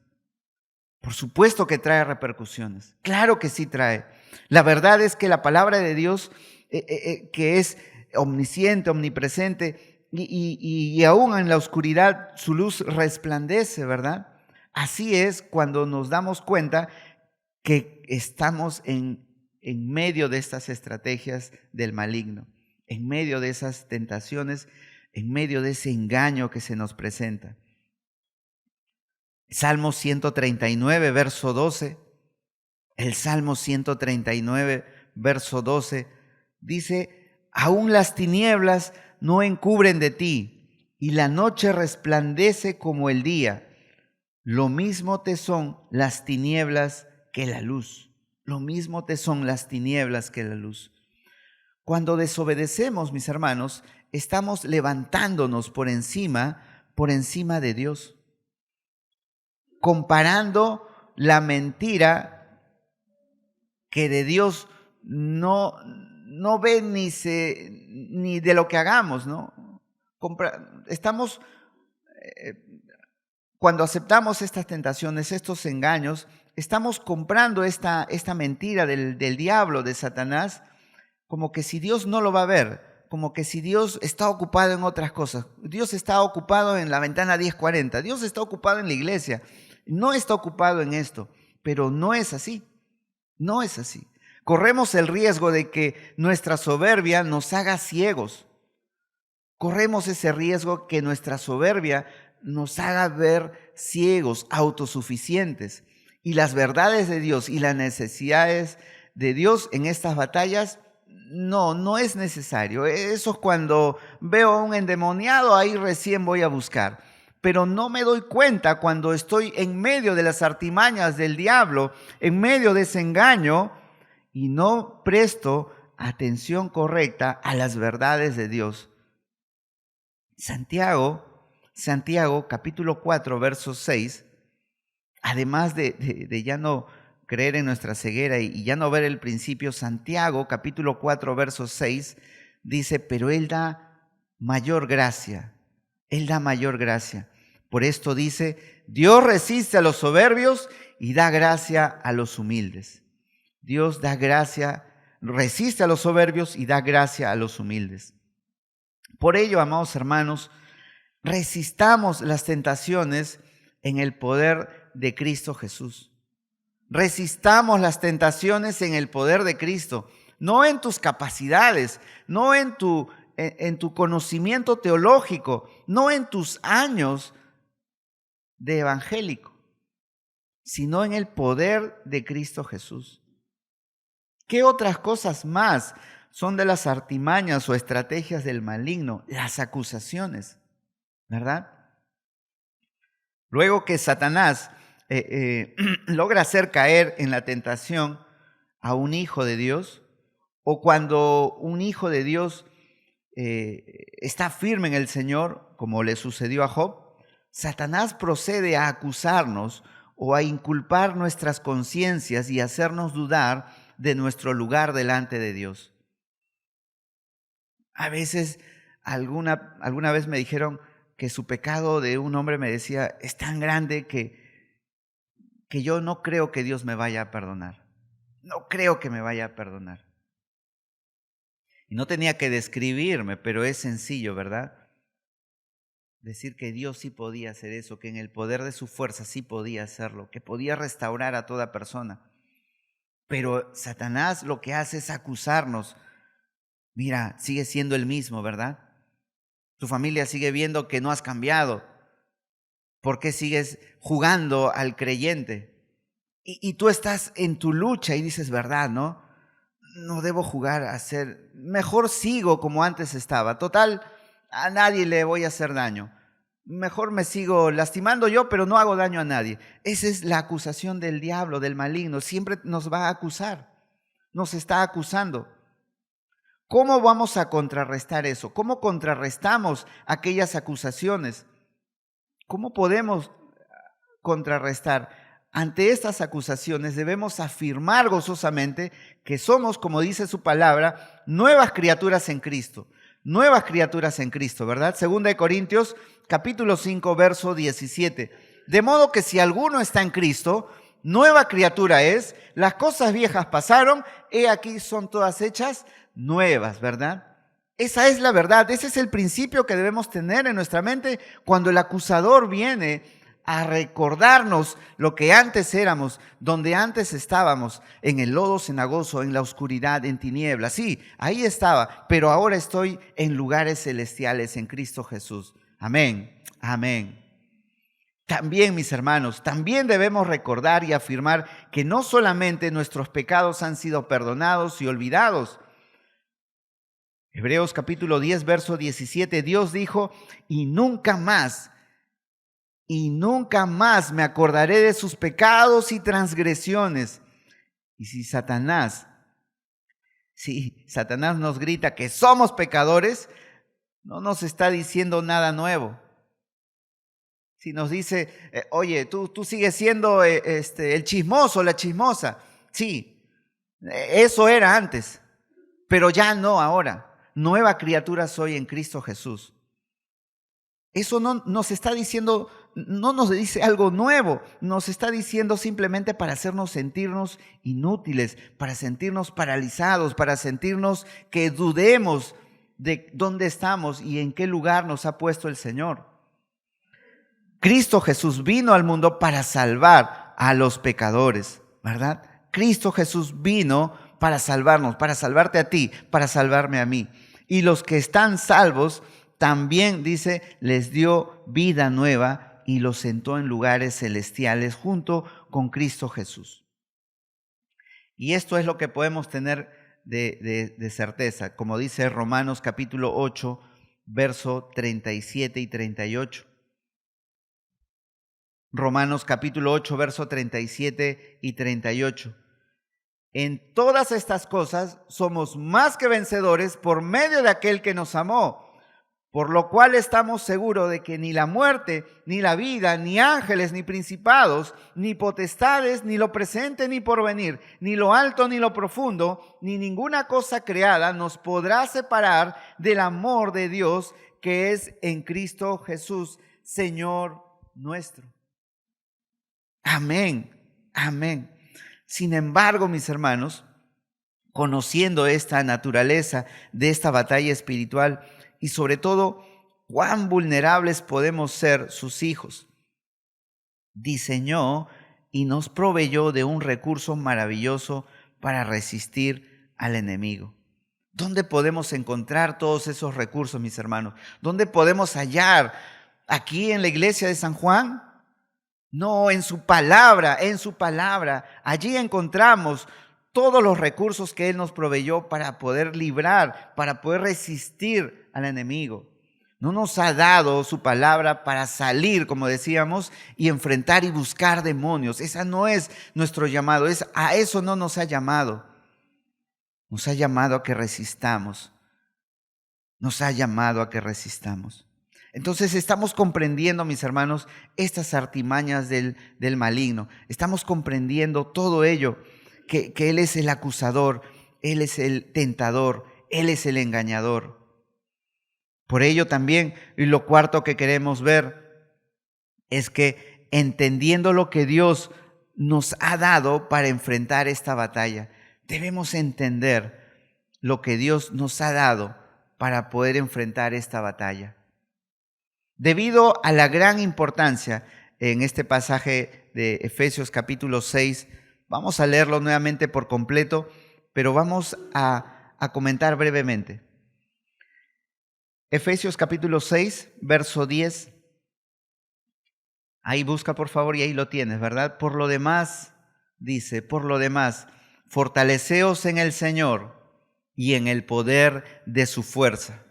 Por supuesto que trae repercusiones. Claro que sí trae. La verdad es que la palabra de Dios, que es omnisciente, omnipresente, y aún en la oscuridad su luz resplandece, ¿verdad? Así es cuando nos damos cuenta que estamos en medio de estas estrategias del maligno, en medio de esas tentaciones, en medio de ese engaño que se nos presenta. Salmo 139, verso 12. El Salmo 139, verso 12, dice, aún las tinieblas no encubren de ti, y la noche resplandece como el día. Lo mismo te son las tinieblas que la luz. Lo mismo te son las tinieblas que la luz. Cuando desobedecemos, mis hermanos, estamos levantándonos por encima de Dios, comparando la mentira que de Dios no ve ni de lo que hagamos, ¿no? Estamos, cuando aceptamos estas tentaciones, estos engaños, estamos comprando esta mentira del diablo, de Satanás, como que si Dios no lo va a ver, como que si Dios está ocupado en otras cosas. Dios está ocupado en la ventana 1040, Dios está ocupado en la iglesia, no está ocupado en esto, pero no es así. No es así. Corremos el riesgo de que nuestra soberbia nos haga ciegos. Corremos ese riesgo que nuestra soberbia nos haga ver ciegos, autosuficientes. Y las verdades de Dios y las necesidades de Dios en estas batallas, no es necesario. Eso es cuando veo a un endemoniado, ahí recién voy a buscar. Pero no me doy cuenta cuando estoy en medio de las artimañas del diablo, en medio de ese engaño, y no presto atención correcta a las verdades de Dios. Santiago capítulo 4, verso 6, además de ya no creer en nuestra ceguera y ya no ver el principio, Santiago capítulo 4, verso 6, dice, pero Él da mayor gracia. Él da mayor gracia. Por esto dice, Dios resiste a los soberbios y da gracia a los humildes. Dios da gracia, resiste a los soberbios y da gracia a los humildes. Por ello, amados hermanos, resistamos las tentaciones en el poder de Cristo Jesús. Resistamos las tentaciones en el poder de Cristo, no en tus capacidades, no en tu conocimiento teológico, no en tus años de evangélico, sino en el poder de Cristo Jesús. ¿Qué otras cosas más son de las artimañas o estrategias del maligno? Las acusaciones, ¿verdad? Luego que Satanás logra hacer caer en la tentación a un hijo de Dios, o cuando un hijo de Dios está firme en el Señor, como le sucedió a Job, Satanás procede a acusarnos o a inculpar nuestras conciencias y hacernos dudar de nuestro lugar delante de Dios. A veces, alguna vez me dijeron que su pecado de un hombre, me decía, es tan grande que yo no creo que Dios me vaya a perdonar. No creo que me vaya a perdonar. Y no tenía que describirme, pero es sencillo, ¿verdad? Decir que Dios sí podía hacer eso, que en el poder de su fuerza sí podía hacerlo, que podía restaurar a toda persona. Pero Satanás lo que hace es acusarnos. Mira, sigue siendo el mismo, ¿verdad? Tu familia sigue viendo que no has cambiado. ¿Por qué sigues jugando al creyente? Y tú estás en tu lucha y dices, ¿verdad, no? No debo jugar a ser, mejor sigo como antes estaba. Total, a nadie le voy a hacer daño. Mejor me sigo lastimando yo, pero no hago daño a nadie. Esa es la acusación del diablo, del maligno. Siempre nos va a acusar, nos está acusando. ¿Cómo vamos a contrarrestar eso? ¿Cómo contrarrestamos aquellas acusaciones? ¿Cómo podemos contrarrestar? Ante estas acusaciones debemos afirmar gozosamente que somos, como dice su palabra, nuevas criaturas en Cristo. Nuevas criaturas en Cristo, ¿verdad? Segunda de Corintios, capítulo 5, verso 17. De modo que si alguno está en Cristo, nueva criatura es, las cosas viejas pasaron, he aquí son todas hechas nuevas, ¿verdad? Esa es la verdad, ese es el principio que debemos tener en nuestra mente cuando el acusador viene a recordarnos lo que antes éramos, donde antes estábamos, en el lodo cenagoso, en la oscuridad, en tinieblas. Sí, ahí estaba, pero ahora estoy en lugares celestiales en Cristo Jesús. Amén, amén. También, mis hermanos, también debemos recordar y afirmar que no solamente nuestros pecados han sido perdonados y olvidados. Hebreos capítulo 10, verso 17, Dios dijo, y nunca más me acordaré de sus pecados y transgresiones. Y si Satanás nos grita que somos pecadores, no nos está diciendo nada nuevo. Si nos dice, oye, tú sigues siendo el chismoso, la chismosa. Sí, eso era antes, pero ya no ahora. Nueva criatura soy en Cristo Jesús. Eso no nos está diciendo, no nos dice algo nuevo, nos está diciendo simplemente para hacernos sentirnos inútiles, para sentirnos paralizados, para sentirnos que dudemos de dónde estamos y en qué lugar nos ha puesto el Señor. Cristo Jesús vino al mundo para salvar a los pecadores, ¿verdad? Cristo Jesús vino para salvarnos, para salvarte a ti, para salvarme a mí. Y los que están salvos, también, dice, les dio vida nueva y los sentó en lugares celestiales junto con Cristo Jesús. Y esto es lo que podemos tener de certeza, como dice Romanos capítulo 8, verso 37 y 38. Romanos capítulo 8, verso 37 y 38. En todas estas cosas somos más que vencedores por medio de aquel que nos amó. Por lo cual estamos seguros de que ni la muerte, ni la vida, ni ángeles, ni principados, ni potestades, ni lo presente, ni porvenir, ni lo alto, ni lo profundo, ni ninguna cosa creada nos podrá separar del amor de Dios que es en Cristo Jesús, Señor nuestro. Amén, amén. Sin embargo, mis hermanos, conociendo esta naturaleza de esta batalla espiritual, y sobre todo, cuán vulnerables podemos ser sus hijos, diseñó y nos proveyó de un recurso maravilloso para resistir al enemigo. ¿Dónde podemos encontrar todos esos recursos, mis hermanos? ¿Dónde podemos hallar? ¿Aquí en la iglesia de San Juan? No, en su palabra, en su palabra. Allí encontramos todos los recursos que Él nos proveyó para poder librar, para poder resistir al enemigo. No nos ha dado su palabra para salir, como decíamos, y enfrentar y buscar demonios. Esa no es nuestro llamado, a eso no nos ha llamado. Nos ha llamado a que resistamos. nos ha llamado a que resistamos. Entonces estamos comprendiendo, mis hermanos, estas artimañas del maligno. Estamos comprendiendo todo ello, que Él es el acusador, Él es el tentador, Él es el engañador. Por ello también, y lo cuarto que queremos ver, es que entendiendo lo que Dios nos ha dado para enfrentar esta batalla, debemos entender lo que Dios nos ha dado para poder enfrentar esta batalla. Debido a la gran importancia en este pasaje de Efesios capítulo 6, vamos a leerlo nuevamente por completo, pero vamos a comentar brevemente. Efesios capítulo 6, verso 10. Ahí busca por favor y ahí lo tienes, ¿verdad? Por lo demás, dice, por lo demás, fortaleceos en el Señor y en el poder de su fuerza.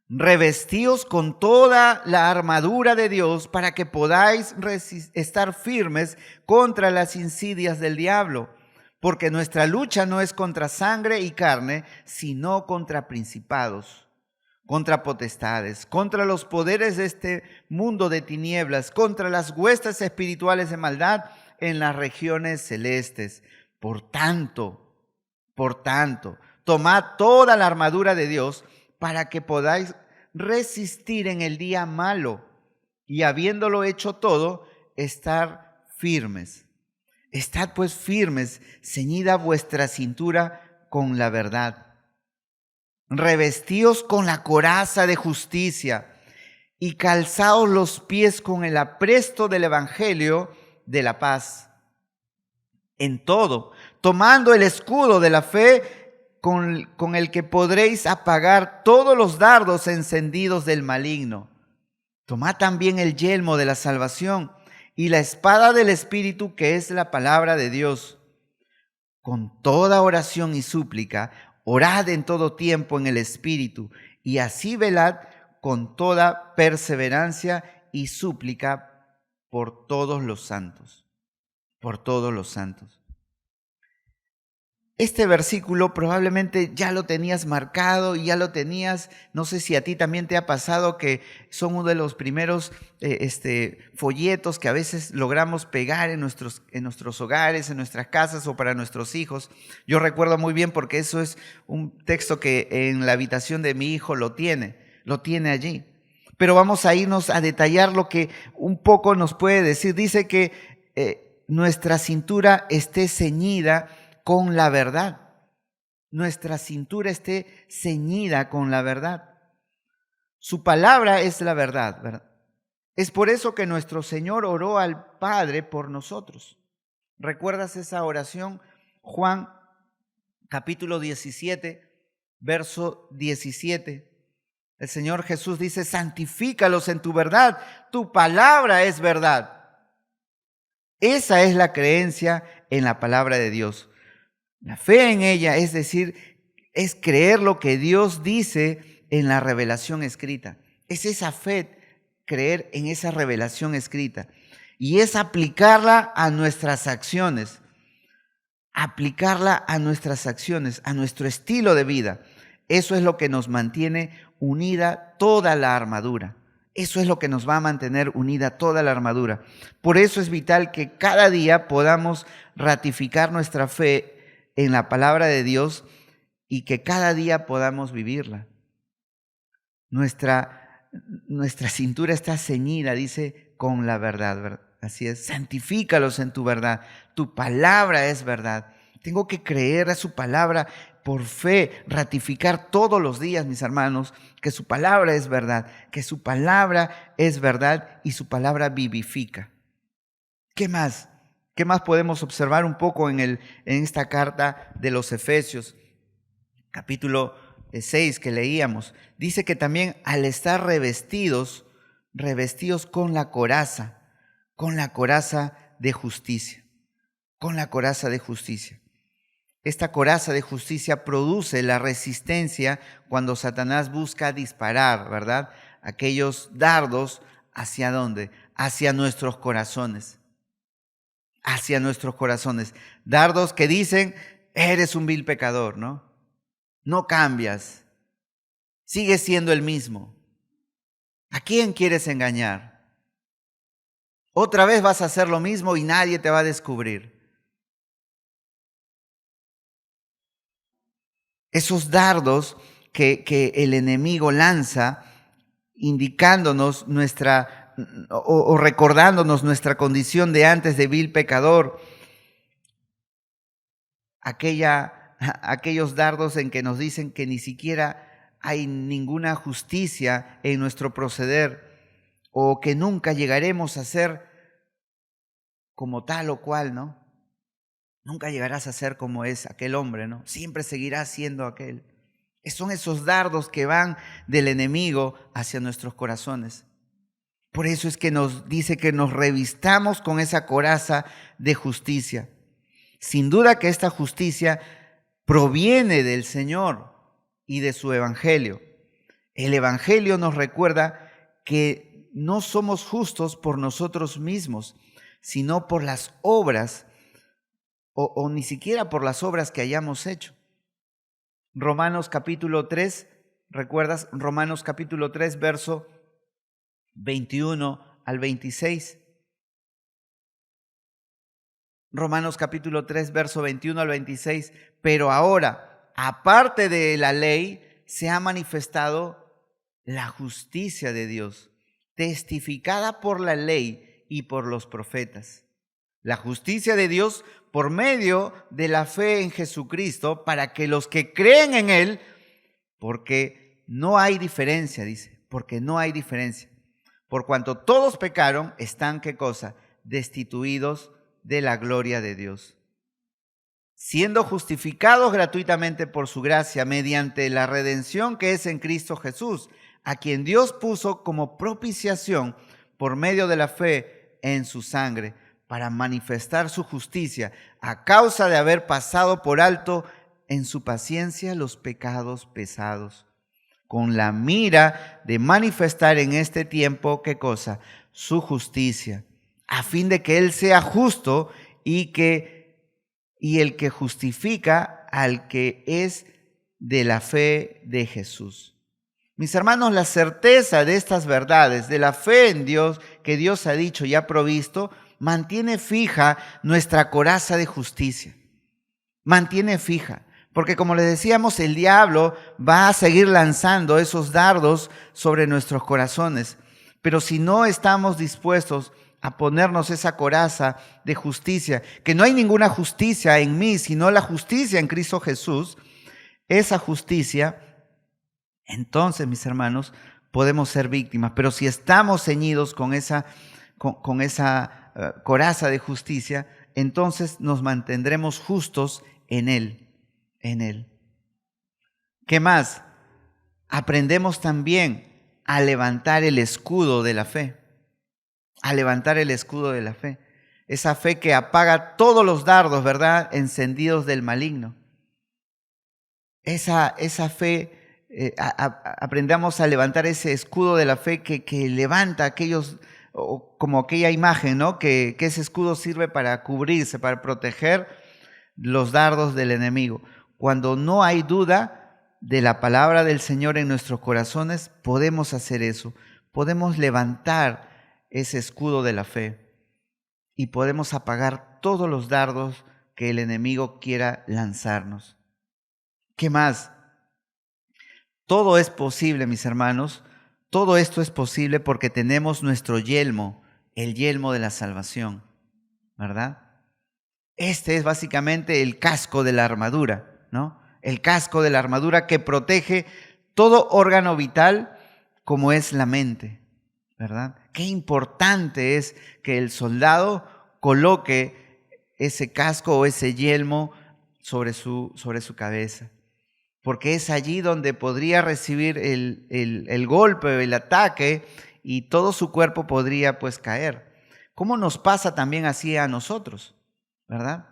Revestíos con toda la armadura de Dios para que podáis estar firmes contra las insidias del diablo. Porque nuestra lucha no es contra sangre y carne, sino contra principados, contra potestades, contra los poderes de este mundo de tinieblas, contra las huestes espirituales de maldad en las regiones celestes. Por tanto, tomad toda la armadura de Dios para que podáis resistir en el día malo y habiéndolo hecho todo, estar firmes. Estad pues firmes, ceñida vuestra cintura con la verdad. Revestíos con la coraza de justicia y calzaos los pies con el apresto del evangelio de la paz. En todo, tomando el escudo de la fe con el que podréis apagar todos los dardos encendidos del maligno. Tomad también el yelmo de la salvación y la espada del Espíritu, que es la palabra de Dios. Con toda oración y súplica, orad en todo tiempo en el Espíritu, y así velad con toda perseverancia y súplica por todos los santos. Por todos los santos. Este versículo probablemente ya lo tenías marcado y ya lo tenías, no sé si a ti también te ha pasado que son uno de los primeros folletos que a veces logramos pegar en nuestros hogares, en nuestras casas o para nuestros hijos. Yo recuerdo muy bien porque eso es un texto que en la habitación de mi hijo lo tiene allí. Pero vamos a irnos a detallar lo que un poco nos puede decir. Dice que nuestra cintura esté ceñida con la verdad. Nuestra cintura esté ceñida con la verdad. Su palabra es la verdad, ¿verdad? Es por eso que nuestro Señor oró al Padre por nosotros. ¿Recuerdas esa oración? Juan capítulo 17, verso 17. El Señor Jesús dice: santifícalos en tu verdad, tu palabra es verdad. Esa es la creencia en la palabra de Dios. La fe en ella, es decir, es creer lo que Dios dice en la revelación escrita. Es esa fe, creer en esa revelación escrita. Y es aplicarla a nuestras acciones. Aplicarla a nuestras acciones, a nuestro estilo de vida. Eso es lo que nos mantiene unida toda la armadura. Eso es lo que nos va a mantener unida toda la armadura. Por eso es vital que cada día podamos ratificar nuestra fe en la palabra de Dios y que cada día podamos vivirla. Nuestra cintura está ceñida, dice, con la verdad, ¿verdad? Así es, santifícalos en tu verdad. Tu palabra es verdad. Tengo que creer a su palabra por fe, ratificar todos los días, mis hermanos, que su palabra es verdad, que su palabra es verdad y su palabra vivifica. ¿Qué más? ¿Qué más podemos observar un poco en esta carta de los Efesios? Capítulo 6 que leíamos. Dice que también al estar revestidos con la coraza de justicia. Con la coraza de justicia. Esta coraza de justicia produce la resistencia cuando Satanás busca disparar, ¿verdad? Aquellos dardos, ¿hacia dónde? Hacia nuestros corazones. Hacia nuestros corazones. Dardos que dicen: eres un vil pecador, ¿no? No cambias. Sigue siendo el mismo. ¿A quién quieres engañar? Otra vez vas a hacer lo mismo y nadie te va a descubrir. Esos dardos que el enemigo lanza, indicándonos o recordándonos nuestra condición de antes de vil pecador, aquellos dardos en que nos dicen que ni siquiera hay ninguna justicia en nuestro proceder, o que nunca llegaremos a ser como tal o cual, ¿no? Nunca llegarás a ser como es aquel hombre, ¿no? Siempre seguirás siendo aquel. Son esos dardos que van del enemigo hacia nuestros corazones. Por eso es que nos dice que nos revistamos con esa coraza de justicia. Sin duda que esta justicia proviene del Señor y de su evangelio. El evangelio nos recuerda que no somos justos por nosotros mismos, sino por las obras, o ni siquiera por las obras que hayamos hecho. Romanos capítulo 3, ¿recuerdas? Romanos capítulo 3, verso 21 al 26. Romanos capítulo 3, verso 21 al 26. Pero ahora, aparte de la ley, se ha manifestado la justicia de Dios, testificada por la ley y por los profetas. La justicia de Dios por medio de la fe en Jesucristo, para que los que creen en Él, porque no hay diferencia, dice, porque no hay diferencia. Por cuanto todos pecaron, están, ¿qué cosa? Destituidos de la gloria de Dios, siendo justificados gratuitamente por su gracia, mediante la redención que es en Cristo Jesús, a quien Dios puso como propiciación por medio de la fe en su sangre, para manifestar su justicia, a causa de haber pasado por alto en su paciencia los pecados pesados, con la mira de manifestar en este tiempo, ¿qué cosa? Su justicia, a fin de que Él sea justo y el que justifica al que es de la fe de Jesús. Mis hermanos, la certeza de estas verdades, de la fe en Dios, que Dios ha dicho y ha provisto, mantiene fija nuestra coraza de justicia. Mantiene fija. Porque como les decíamos, el diablo va a seguir lanzando esos dardos sobre nuestros corazones. Pero si no estamos dispuestos a ponernos esa coraza de justicia, que no hay ninguna justicia en mí, sino la justicia en Cristo Jesús, esa justicia, entonces, mis hermanos, podemos ser víctimas. Pero si estamos ceñidos con esa coraza de justicia, entonces nos mantendremos justos en Él. ¿Qué más? Aprendemos también a levantar el escudo de la fe. A levantar el escudo de la fe. Esa fe que apaga todos los dardos, ¿verdad?, encendidos del maligno. Esa fe, aprendamos a levantar ese escudo de la fe que levanta aquellos, como aquella imagen, ¿no?, que ese escudo sirve para cubrirse, para proteger los dardos del enemigo. Cuando no hay duda de la palabra del Señor en nuestros corazones, podemos hacer eso. Podemos levantar ese escudo de la fe y podemos apagar todos los dardos que el enemigo quiera lanzarnos. ¿Qué más? Todo es posible, mis hermanos. Todo esto es posible porque tenemos nuestro yelmo, el yelmo de la salvación, ¿verdad? Este es básicamente el casco de la armadura, ¿no? El casco de la armadura que protege todo órgano vital como es la mente, ¿verdad? Qué importante es que el soldado coloque ese casco o ese yelmo sobre su cabeza, porque es allí donde podría recibir el golpe, el ataque, y todo su cuerpo podría pues caer. ¿Cómo nos pasa también así a nosotros, verdad?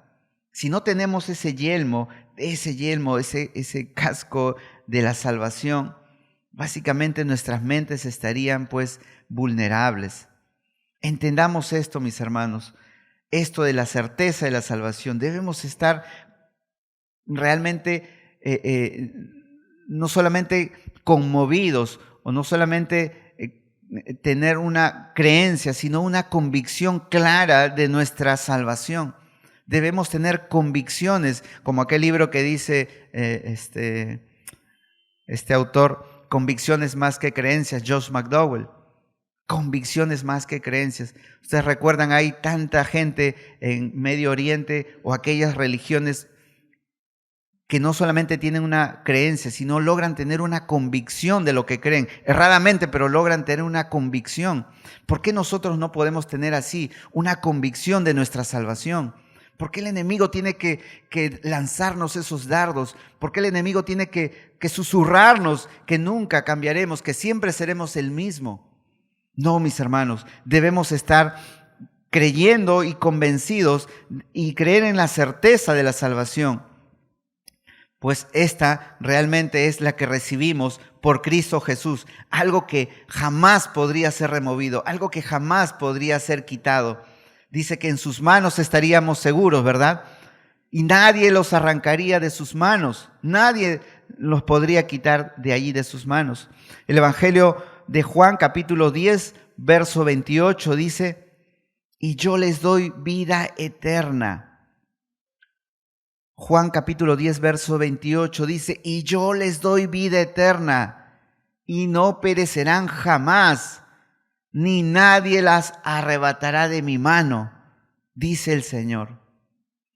Si no tenemos ese yelmo, ese casco de la salvación, básicamente nuestras mentes estarían pues vulnerables. Entendamos esto, mis hermanos, esto de la certeza de la salvación. Debemos estar realmente no solamente conmovidos o no solamente tener una creencia, sino una convicción clara de nuestra salvación. Debemos tener convicciones, como aquel libro que dice este autor, Convicciones más que creencias, Josh McDowell. Convicciones más que creencias. Ustedes recuerdan, hay tanta gente en Medio Oriente o aquellas religiones que no solamente tienen una creencia, sino logran tener una convicción de lo que creen. Erradamente, pero logran tener una convicción. ¿Por qué nosotros no podemos tener así una convicción de nuestra salvación? ¿Por qué el enemigo tiene que lanzarnos esos dardos? ¿Por qué el enemigo tiene que susurrarnos que nunca cambiaremos, que siempre seremos el mismo? No, mis hermanos, debemos estar creyendo y convencidos y creer en la certeza de la salvación, pues esta realmente es la que recibimos por Cristo Jesús, algo que jamás podría ser removido, algo que jamás podría ser quitado. Dice que en sus manos estaríamos seguros, ¿verdad? Y nadie los arrancaría de sus manos, nadie los podría quitar de allí de sus manos. El Evangelio de Juan, capítulo 10, verso 28, dice: y yo les doy vida eterna. Juan capítulo 10, verso 28 dice: y yo les doy vida eterna, y no perecerán jamás, ni nadie las arrebatará de mi mano, dice el Señor.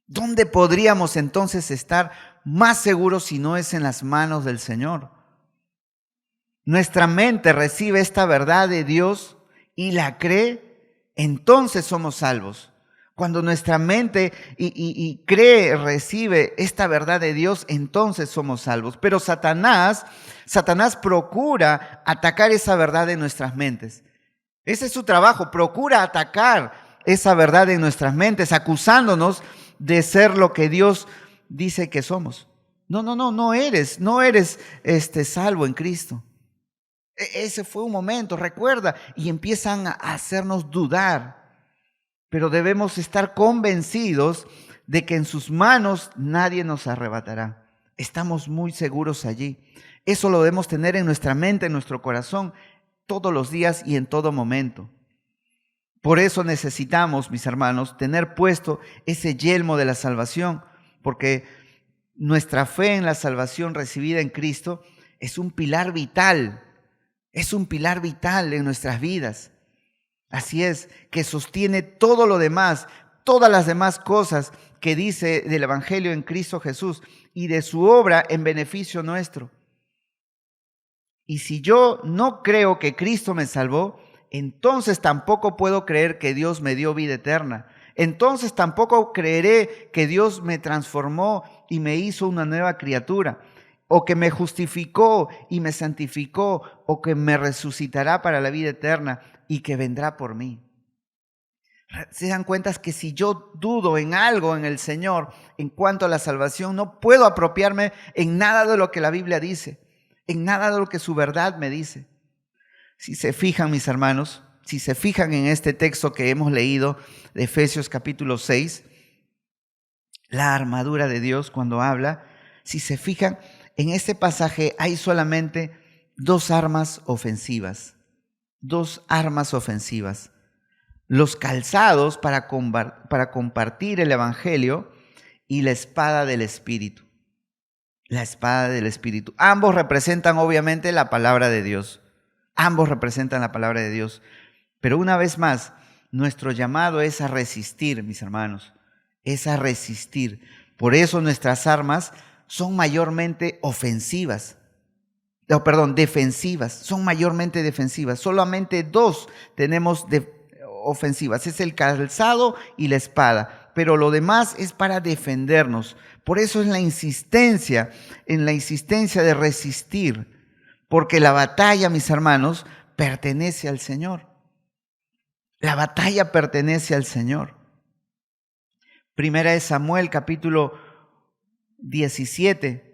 ¿Dónde podríamos entonces estar más seguros si no es en las manos del Señor? Nuestra mente recibe esta verdad de Dios y la cree, entonces somos salvos. Cuando nuestra mente cree, recibe esta verdad de Dios, entonces somos salvos. Pero Satanás procura atacar esa verdad en nuestras mentes. Ese es su trabajo, procura atacar esa verdad en nuestras mentes, acusándonos de ser lo que Dios dice que somos. No eres salvo en Cristo. Ese fue un momento, recuerda, y empiezan a hacernos dudar. Pero debemos estar convencidos de que en sus manos nadie nos arrebatará. Estamos muy seguros allí. Eso lo debemos tener en nuestra mente, en nuestro corazón, todos los días y en todo momento. Por eso necesitamos, mis hermanos, tener puesto ese yelmo de la salvación, porque nuestra fe en la salvación recibida en Cristo es un pilar vital en nuestras vidas. Así es, que sostiene todo lo demás, todas las demás cosas que dice del Evangelio en Cristo Jesús y de su obra en beneficio nuestro. Y si yo no creo que Cristo me salvó, entonces tampoco puedo creer que Dios me dio vida eterna. Entonces tampoco creeré que Dios me transformó y me hizo una nueva criatura, o que me justificó y me santificó, o que me resucitará para la vida eterna y que vendrá por mí. Se dan cuenta que si yo dudo en algo en el Señor en cuanto a la salvación, no puedo apropiarme en nada de lo que la Biblia dice, en nada de lo que su verdad me dice. Si se fijan, mis hermanos, si se fijan en este texto que hemos leído de Efesios capítulo 6, la armadura de Dios cuando habla, si se fijan, en este pasaje hay solamente dos armas ofensivas. Dos armas ofensivas. Los calzados para compartir el Evangelio y la espada del Espíritu. La espada del Espíritu. Ambos representan obviamente la palabra de Dios. Ambos representan la palabra de Dios. Pero una vez más, nuestro llamado es a resistir, mis hermanos. Es a resistir. Por eso nuestras armas son mayormente ofensivas. Defensivas, son mayormente defensivas. Solamente dos tenemos ofensivas, es el calzado y la espada, pero lo demás es para defendernos. Por eso es en la insistencia de resistir, porque la batalla, mis hermanos, pertenece al Señor. La batalla pertenece al Señor. Primera de Samuel, capítulo 17.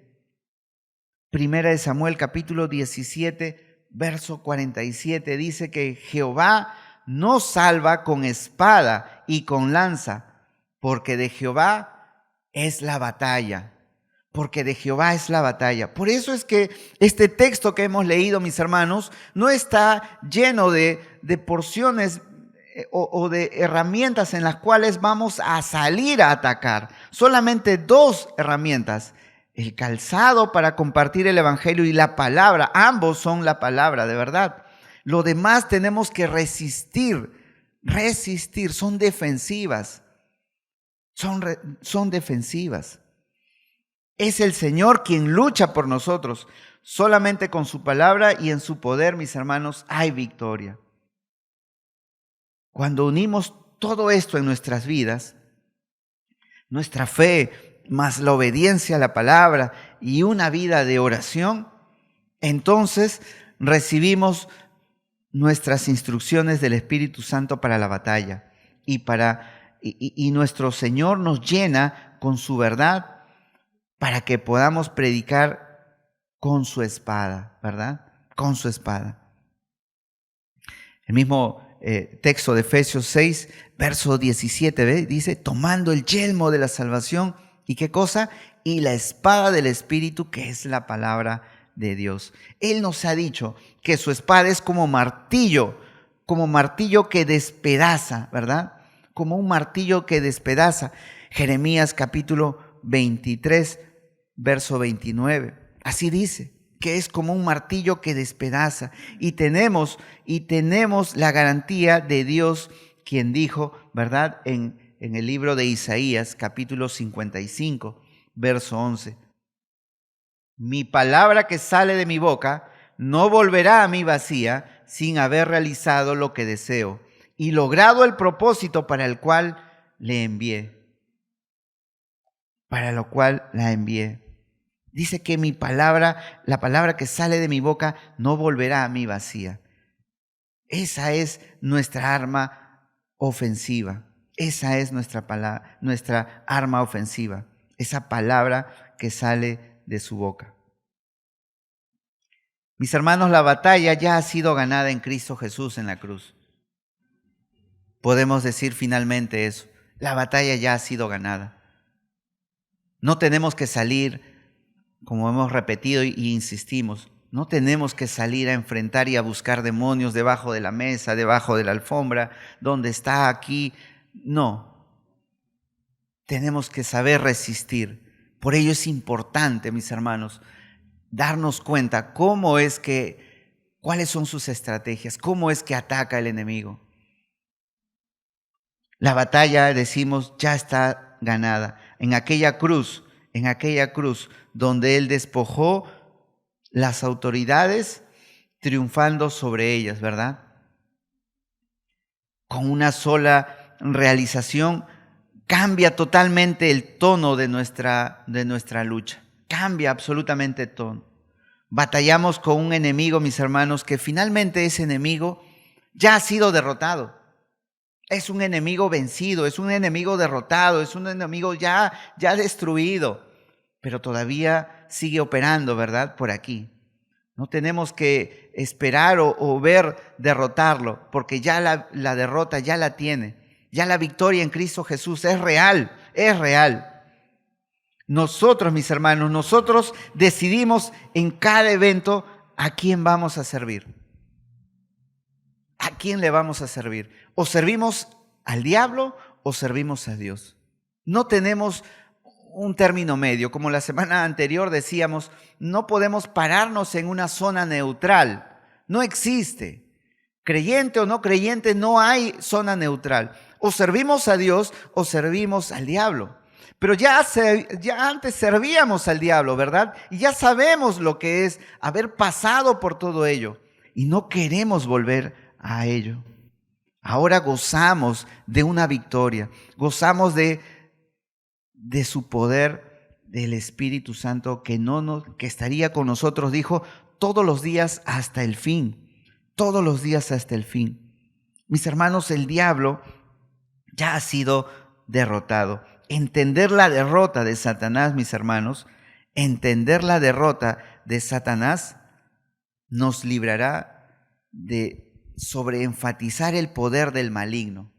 Primera de Samuel capítulo 17, verso 47, dice que Jehová no salva con espada y con lanza, porque de Jehová es la batalla. porque de Jehová es la batalla. Por eso es que este texto que hemos leído, mis hermanos, no está lleno de porciones o de herramientas en las cuales vamos a salir a atacar. Solamente dos herramientas: el calzado para compartir el evangelio y la palabra. Ambos son la palabra, de verdad. Lo demás tenemos que resistir, son defensivas, son defensivas. Es el Señor quien lucha por nosotros. Solamente con su palabra y en su poder, mis hermanos, hay victoria. Cuando unimos todo esto en nuestras vidas, nuestra fe más la obediencia a la palabra y una vida de oración, entonces recibimos nuestras instrucciones del Espíritu Santo para la batalla y nuestro Señor nos llena con su verdad para que podamos predicar con su espada, ¿verdad? Con su espada. El mismo texto de Efesios 6, verso 17, ¿ve? Dice, tomando el yelmo de la salvación, ¿y qué cosa? Y la espada del Espíritu, que es la palabra de Dios. Él nos ha dicho que su espada es como martillo que despedaza, ¿verdad? Como un martillo que despedaza. Jeremías capítulo 23, verso 29. Así dice, que es como un martillo que despedaza. Y tenemos la garantía de Dios, quien dijo, ¿verdad? En el libro de Isaías, capítulo 55, verso 11. Mi palabra que sale de mi boca no volverá a mí vacía sin haber realizado lo que deseo y logrado el propósito para el cual le envié. Para lo cual la envié. Dice que mi palabra, la palabra que sale de mi boca, no volverá a mí vacía. Esa es nuestra arma ofensiva. Esa es nuestra arma ofensiva. Esa palabra que sale de su boca. Mis hermanos, la batalla ya ha sido ganada en Cristo Jesús en la cruz. Podemos decir finalmente eso. La batalla ya ha sido ganada. No tenemos que salir, como hemos repetido y insistimos, no tenemos que salir a enfrentar y a buscar demonios debajo de la mesa, debajo de la alfombra, donde está aquí. No. Tenemos que saber resistir. Por ello es importante, mis hermanos, darnos cuenta cuáles son sus estrategias, cómo es que ataca el enemigo. La batalla, decimos, ya está ganada. En aquella cruz donde Él despojó las autoridades, triunfando sobre ellas, ¿verdad? Con una sola realización cambia totalmente el tono de nuestra lucha. Cambia absolutamente el tono. Batallamos con un enemigo, mis hermanos, que finalmente ese enemigo ya ha sido derrotado. Es un enemigo vencido, es un enemigo derrotado, es un enemigo ya destruido, pero todavía sigue operando, ¿verdad? Por aquí. No tenemos que esperar o ver derrotarlo, porque ya la derrota ya la tiene. Ya la victoria en Cristo Jesús es real, es real. Nosotros, mis hermanos, nosotros decidimos en cada evento a quién vamos a servir. ¿A quién le vamos a servir? ¿O servimos al diablo o servimos a Dios? No tenemos un término medio. Como la semana anterior decíamos, no podemos pararnos en una zona neutral. No existe. Creyente o no creyente, no hay zona neutral. O servimos a Dios o servimos al diablo. Pero ya antes servíamos al diablo, ¿verdad? Y ya sabemos lo que es haber pasado por todo ello. Y no queremos volver a ello. Ahora gozamos de una victoria, gozamos de su poder, del Espíritu Santo que estaría con nosotros, dijo, todos los días hasta el fin, todos los días hasta el fin. Mis hermanos, el diablo ya ha sido derrotado. Entender la derrota de Satanás, mis hermanos, entender la derrota de Satanás nos librará de sobreenfatizar el poder del maligno,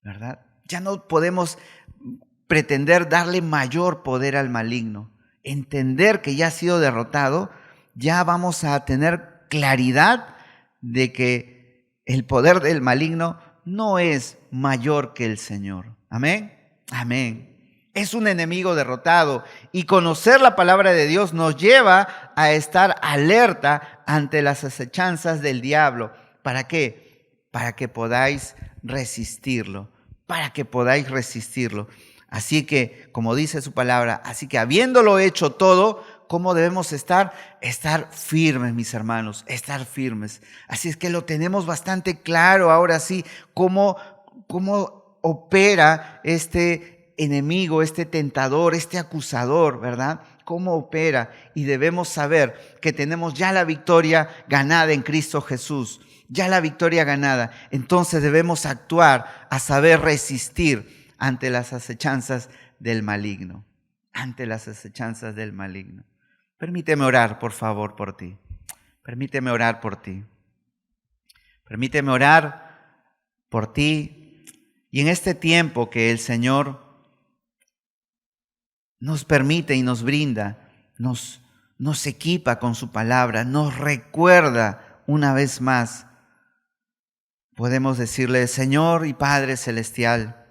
¿verdad? Ya no podemos pretender darle mayor poder al maligno. entender que ya ha sido derrotado, ya vamos a tener claridad de que el poder del maligno no es mayor que el Señor. Amén. Amén. Es un enemigo derrotado y conocer la palabra de Dios nos lleva a estar alerta ante las acechanzas del diablo. ¿Para qué? Para que podáis resistirlo, para que podáis resistirlo. Así que, como dice su palabra, así que habiéndolo hecho todo, ¿cómo debemos estar? Estar firmes, mis hermanos, estar firmes. Así es que lo tenemos bastante claro ahora sí, cómo opera este enemigo, este tentador, este acusador, ¿verdad? Cómo opera, y debemos saber que tenemos ya la victoria ganada en Cristo Jesús, ya la victoria ganada. Entonces debemos actuar a saber resistir ante las acechanzas del maligno, ante las acechanzas del maligno. Permíteme orar, por favor, por ti. Permíteme orar por ti. Permíteme orar por ti. Y en este tiempo que el Señor nos permite y nos brinda, nos equipa con su palabra, nos recuerda una vez más, podemos decirle: Señor y Padre Celestial,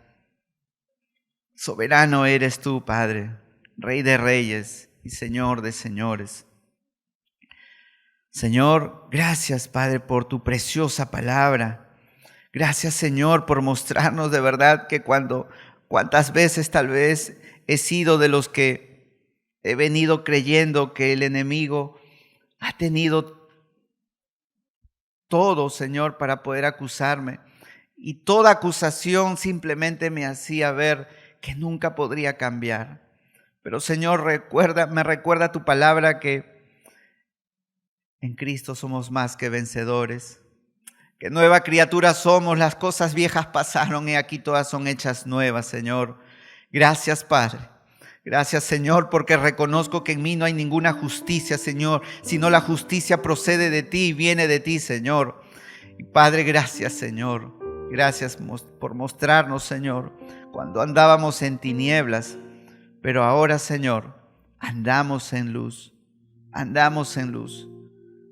soberano eres tú, Padre, Rey de reyes y Señor de señores. Señor, gracias, Padre, por tu preciosa palabra. Gracias, Señor, por mostrarnos de verdad que cuántas veces tal vez he sido de los que he venido creyendo que el enemigo ha tenido todo, Señor, para poder acusarme. Y toda acusación simplemente me hacía ver que nunca podría cambiar. Pero, Señor, me recuerda tu palabra que en Cristo somos más que vencedores, que nueva criatura somos, las cosas viejas pasaron y aquí todas son hechas nuevas, Señor. Gracias, Padre. Gracias, Señor, porque reconozco que en mí no hay ninguna justicia, Señor, sino la justicia procede de ti y viene de ti, Señor. Y Padre, gracias, Señor. Gracias por mostrarnos, Señor, cuando andábamos en tinieblas, pero ahora, Señor, andamos en luz. Andamos en luz.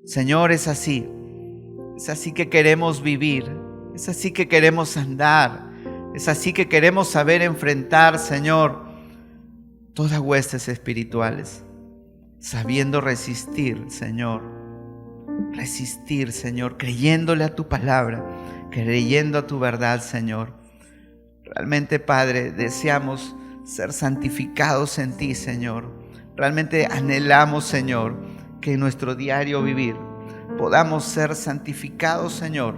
Señor, es así que queremos vivir, es así que queremos andar, es así que queremos saber enfrentar, Señor, todas huestes espirituales, sabiendo resistir, Señor, creyéndole a tu palabra, creyendo a tu verdad, Señor. Realmente, Padre, deseamos ser santificados en ti, Señor. Realmente anhelamos, Señor, que en nuestro diario vivir podamos ser santificados, Señor.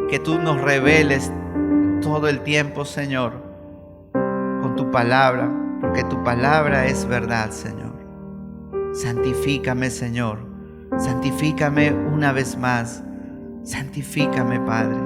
Que tú nos reveles todo el tiempo, Señor, con tu palabra, porque tu palabra es verdad, Señor. Santifícame, Señor. Santifícame una vez más. Santifícame, Padre.